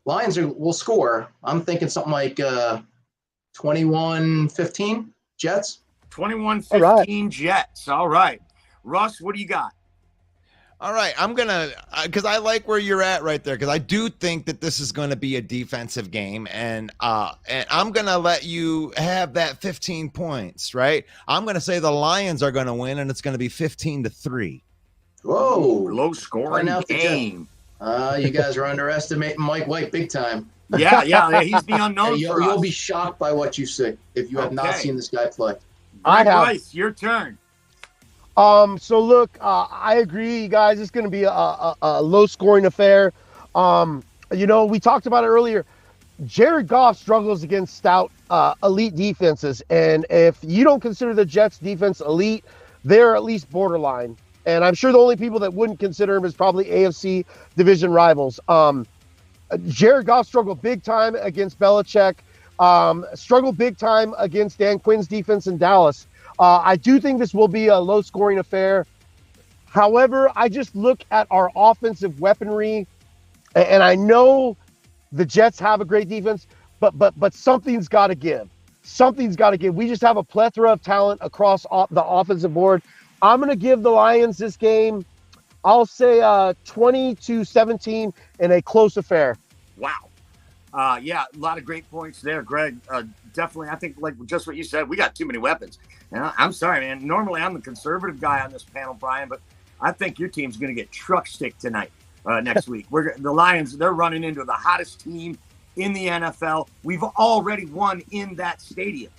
Lions will score. I'm thinking something like 21-15 Jets. 21-15 Jets. All right. Russ, what do you got? All right. I'm going to – because I like where you're at right there because I do think that this is going to be a defensive game, and I'm going to let you have that 15 points, right? I'm going to say the Lions are going to win, and it's going to be 15-3. Whoa. Low scoring game. You guys are underestimating Mike White big time. Yeah, he's the unknown. You'll be shocked by what you see if you have not seen this guy play. Bryce, your turn. So look, I agree, you guys. It's going to be a low-scoring affair. We talked about it earlier. Jared Goff struggles against stout, elite defenses, and if you don't consider the Jets' defense elite, they're at least borderline. And I'm sure the only people that wouldn't consider them is probably AFC division rivals. Jared Goff struggled big time against Belichick, struggled big time against Dan Quinn's defense in Dallas. I do think this will be a low-scoring affair. However, I just look at our offensive weaponry, and I know the Jets have a great defense, but something's got to give. Something's got to give. We just have a plethora of talent across the offensive board. I'm going to give the Lions this game, I'll say 20-17 in a close affair. Wow. Yeah, a lot of great points there, Greg. Definitely, I think like just what you said, we got too many weapons. And I'm sorry, man. Normally, I'm the conservative guy on this panel, Brian, but I think your team's going to get truck stick tonight, next week. The Lions, they're running into the hottest team in the NFL. We've already won in that stadium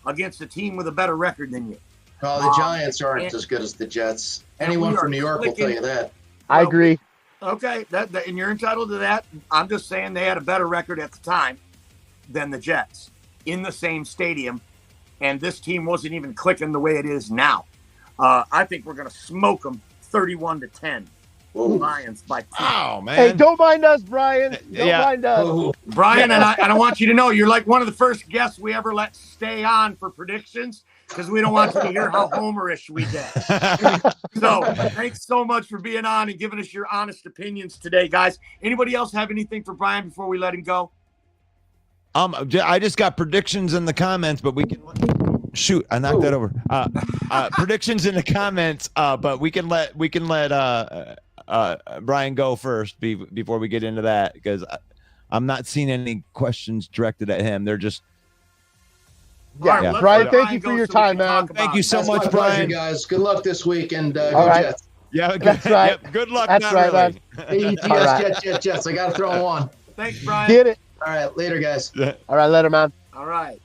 against a team with a better record than you. Oh, the Giants aren't as good as the Jets. Anyone from New York will tell you that. I agree. Okay, and you're entitled to that. I'm just saying they had a better record at the time than the Jets in the same stadium, and this team wasn't even clicking the way it is now. I think we're going to smoke them 31-10. Lions by 10. Oh, man. Hey, don't mind us, Brian. Don't mind us. Ooh. Brian, and I want you to know you're like one of the first guests we ever let stay on for predictions because we don't want you to hear how homerish we get. So thanks so much for being on and giving us your honest opinions today, guys. Anybody else have anything for Brian before we let him go? I just got predictions in the comments, but we can shoot. I knocked that over. Predictions in the comments, but we can let Brian go first before we get into that because I'm not seeing any questions directed at him. They're just. Yeah. Brian, thank you for your time, man. Thank you so That's much, my pleasure, Brian. guys. Good luck this week and go right. Jets. Yeah, That's right. Yep, good luck. That's not right, really. All right. Jets. I got to throw one. Thanks, Brian. Get it. All right, later, guys. All right, later, man. All right.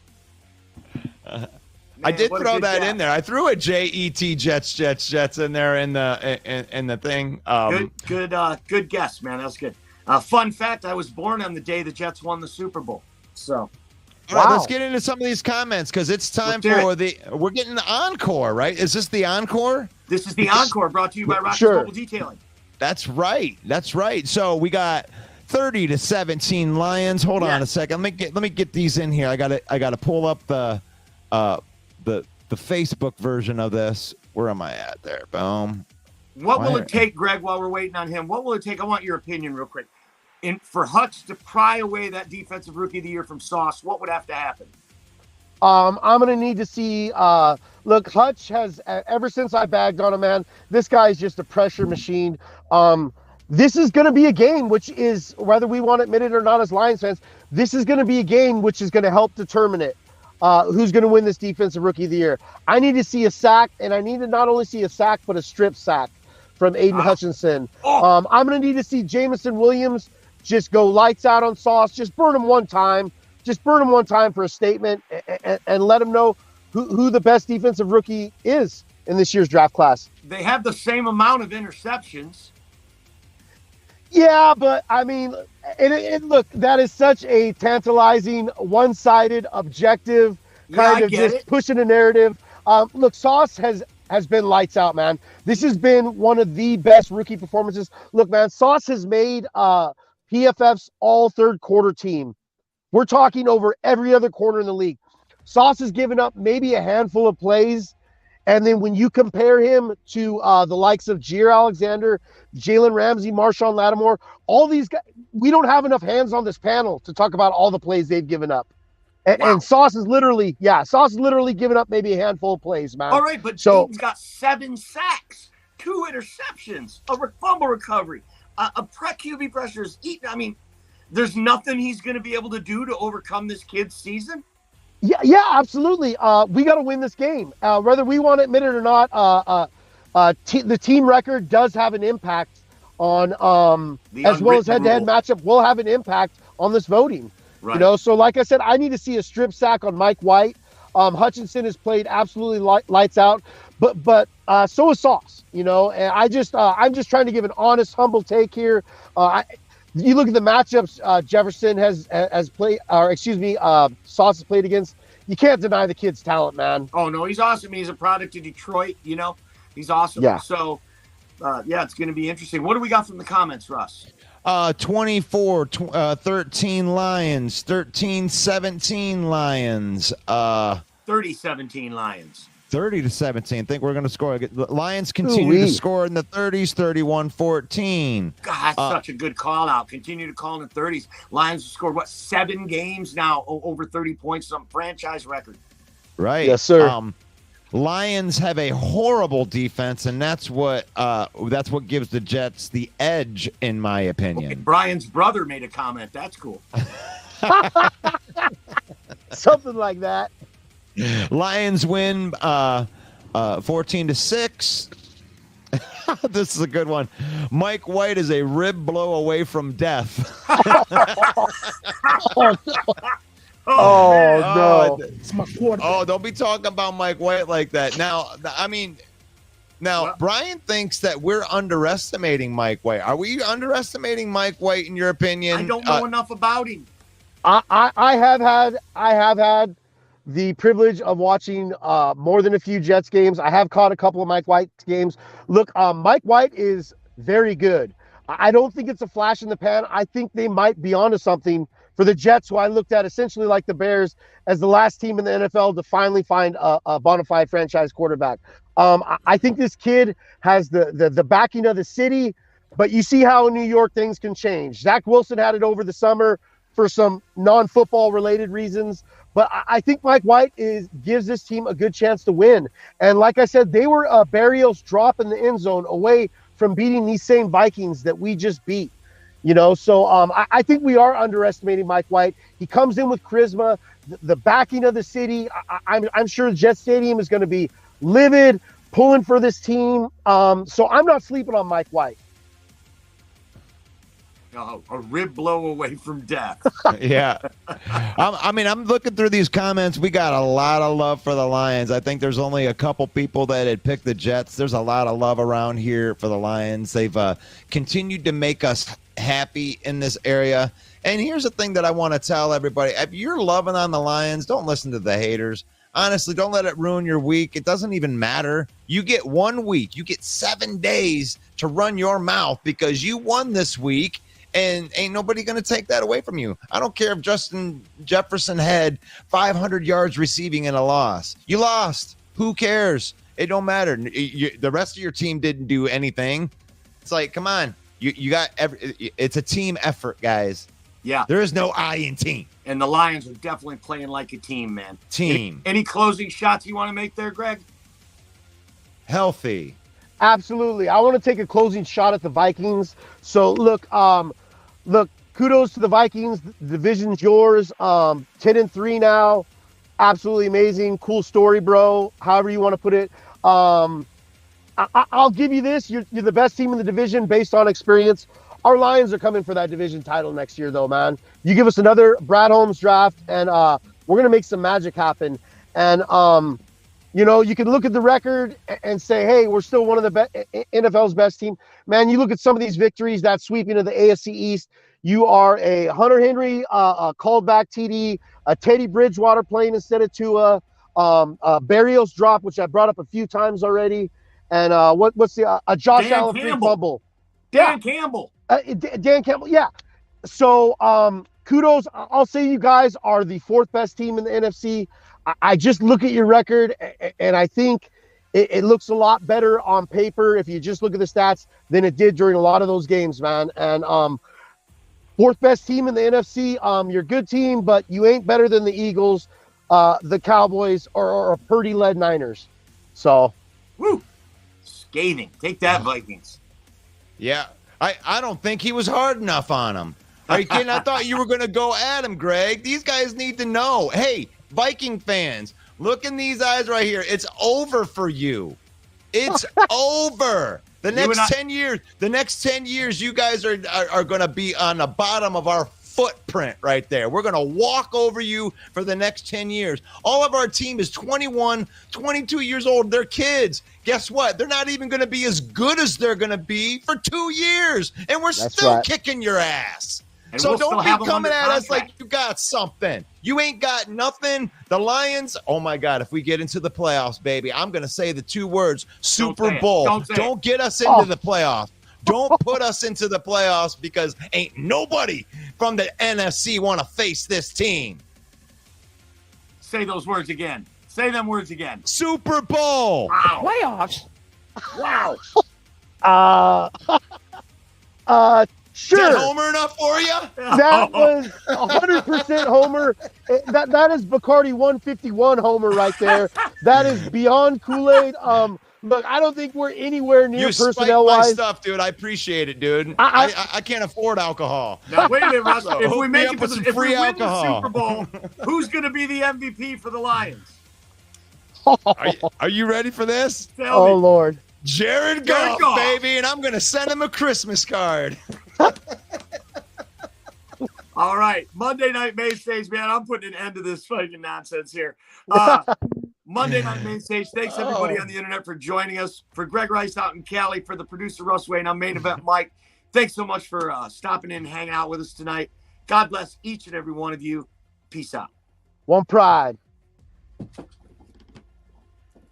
I did what a throw good that guess. in there. I threw a JET Jets in there in the thing. Good guess, man. That was good. Fun fact: I was born on the day the Jets won the Super Bowl. So, All right, Wow. let's get into some of these comments because it's time Let's for we're getting the encore, right? Is this the encore? this is the encore brought to you by Rocky Sure. Mobile Detailing. That's right. So we got 30-17 Lions. Hold on a second. Let me get these in here. I gotta pull up the Facebook version of this. Where am I at there? Boom. What will it take, Greg, while we're waiting on him? What will it take? I want your opinion real quick. For Hutch to pry away that defensive rookie of the year from Sauce, what would have to happen? I'm going to need to see look, Hutch has ever since I bagged on him, man, this guy's just a pressure machine. This is going to be a game which is, whether we want to admit it or not as Lions fans, this is going to be a game which is going to help determine it. Who's going to win this defensive rookie of the year? I need to see a sack, and I need to not only see a sack, but a strip sack from Aiden Hutchinson. I'm going to need to see Jameson Williams just go lights out on Sauce. Just burn him one time. Just burn him one time for a statement and let him know who the best defensive rookie is in this year's draft class. They have the same amount of interceptions. Yeah, but I mean, look, that is such a tantalizing, one-sided, objective kind of just pushing a narrative. Look, Sauce has been lights out, man. This has been one of the best rookie performances. Look, man, Sauce has made PFF's all third quarter team. We're talking over every other corner in the league. Sauce has given up maybe a handful of plays. And then when you compare him to the likes of Jair Alexander, Jalen Ramsey, Marshawn Lattimore, all these guys, we don't have enough hands on this panel to talk about all the plays they've given up. And Sauce is literally given up maybe a handful of plays, man. All right, but Jaden's got 7 sacks, 2 interceptions, a fumble recovery, a QB pressures. I mean, there's nothing he's going to be able to do to overcome this kid's season. Yeah, absolutely. We got to win this game. Whether we want to admit it or not, the team record does have an impact on, as well as head-to-head matchup will have an impact on this voting. Right. You know, so like I said, I need to see a strip sack on Mike White. Hutchinson has played absolutely lights out, but so is Sauce. You know, and I'm just trying to give an honest, humble take here. You look at the matchups Jefferson has played, Sauce has played against. You can't deny the kid's talent, man. Oh, no, he's awesome. He's a product of Detroit, you know. He's awesome. Yeah. So, it's going to be interesting. What do we got from the comments, Russ? 13 Lions, 13-17 Lions. 30-17 Lions. 30-17. I think we're going to score. The Lions continue to score in the 30s, 31-14. God, that's such a good call out. Continue to call in the 30s. Lions have scored, 7 games now, over 30 points, some franchise record. Right. Yes, sir. Lions have a horrible defense, and that's what gives the Jets the edge, in my opinion. Okay, Brian's brother made a comment. That's cool. Something like that. Lions win 14-6. This is a good one. Mike White is a rib blow away from death. No. It's my quarterback. Oh, don't be talking about Mike White like that. Now, Brian thinks that we're underestimating Mike White. Are we underestimating Mike White, in your opinion? I don't know enough about him. I have had the privilege of watching more than a few Jets games. I have caught a couple of Mike White games. Look, Mike White is very good. I don't think it's a flash in the pan. I think they might be onto something for the Jets, who I looked at essentially like the Bears as the last team in the NFL to finally find a bona fide franchise quarterback. I think this kid has the backing of the city, but you see how in New York things can change. Zach Wilson had it over the summer for some non-football related reasons, but I think Mike White gives this team a good chance to win. And like I said, they were a Barrios drop in the end zone away from beating these same Vikings that we just beat. So I think we are underestimating Mike White. He comes in with charisma, the backing of the city. I'm sure Jet Stadium is going to be livid, pulling for this team. So I'm not sleeping on Mike White. Oh, a rib blow away from death. Yeah. I'm looking through these comments. We got a lot of love for the Lions. I think there's only a couple people that had picked the Jets. There's a lot of love around here for the Lions. They've continued to make us happy in this area. And here's the thing that I want to tell everybody. If you're loving on the Lions, don't listen to the haters. Honestly, don't let it ruin your week. It doesn't even matter. You get 1 week. You get 7 days to run your mouth because you won this week, and ain't nobody going to take that away from you. I don't care if Justin Jefferson had 500 yards receiving in a loss. You lost. Who cares? It don't matter. The rest of your team didn't do anything. It's like, come on. You got it's a team effort, guys. Yeah. There is no I in team. And the Lions are definitely playing like a team, man. Team. Any closing shots you want to make there, Greg? Healthy. Absolutely. I want to take a closing shot at the Vikings. So look, kudos to the Vikings. The division's yours. 10-3 now. Absolutely amazing. Cool story, bro. However you want to put it. I'll give you this. You're the best team in the division based on experience. Our Lions are coming for that division title next year, though, man. You give us another Brad Holmes draft, and we're going to make some magic happen. And, you can look at the record and say, hey, we're still one of the NFL's best team. Man, you look at some of these victories, that sweeping of the AFC East. You are a Hunter Henry called back TD, a Teddy Bridgewater playing instead of Tua, Barrios drop, which I brought up a few times already. And what's the a Josh Allen free fumble? Dan Campbell. Dan Campbell, yeah. So kudos. I'll say you guys are the 4th best team in the NFC. I just look at your record, and I think it looks a lot better on paper if you just look at the stats than it did during a lot of those games, man. And 4th best team in the NFC. You're a good team, but you ain't better than the Eagles, the Cowboys, or a Purdy-led Niners. So, woo, scathing. Take that, Vikings. Yeah. I don't think he was hard enough on him. Are you kidding? I thought you were going to go at him, Greg. These guys need to know. Hey, Viking fans, look in these eyes right here. It's over for you. It's over. The next 10 years, you guys are going to be on the bottom of our footprint right there. We're going to walk over you for the next 10 years. All of our team is 21, 22 years old. They're kids. Guess what? They're not even going to be as good as they're going to be for 2 years. And we're still kicking your ass. And So we'll don't still be have them coming under at us like contract. you got something. You ain't got nothing. The Lions, oh my God, if we get into the playoffs, baby, I'm going to say the 2 words, Super say it. Bowl. Don't say Don't it. get us into the playoffs. Don't put us into the playoffs because ain't nobody from the NFC want to face this team. Say those words again. Say them words again. Super Bowl. Wow. Playoffs. Wow. Is that Sure. homer enough for you? That was 100% Homer. That is Bacardi 151 Homer right there. That is beyond Kool-Aid. Look, I don't think we're anywhere near You spiked my personnel-wise. stuff, dude. I appreciate it, dude. I- I can't afford alcohol. Now, wait a minute, Russ. So If hook we me make up it to with the, some if we free win the alcohol. Super Bowl, who's going to be the MVP for the Lions? Are you ready for this? Tell Oh, me. Lord. Jared Jared Goff, Goff. baby, and I'm going to send him a Christmas card. All right. Monday Night Main Stage, man. I'm putting an end to this fucking nonsense here. Monday Night Main Stage. Thanks, everybody on the internet, for joining us. For Greg Rice out in Cali, for the producer, Russ Wayne, I'm Main Event Mike. Thanks so much for stopping in and hanging out with us tonight. God bless each and every one of you. Peace out. One pride.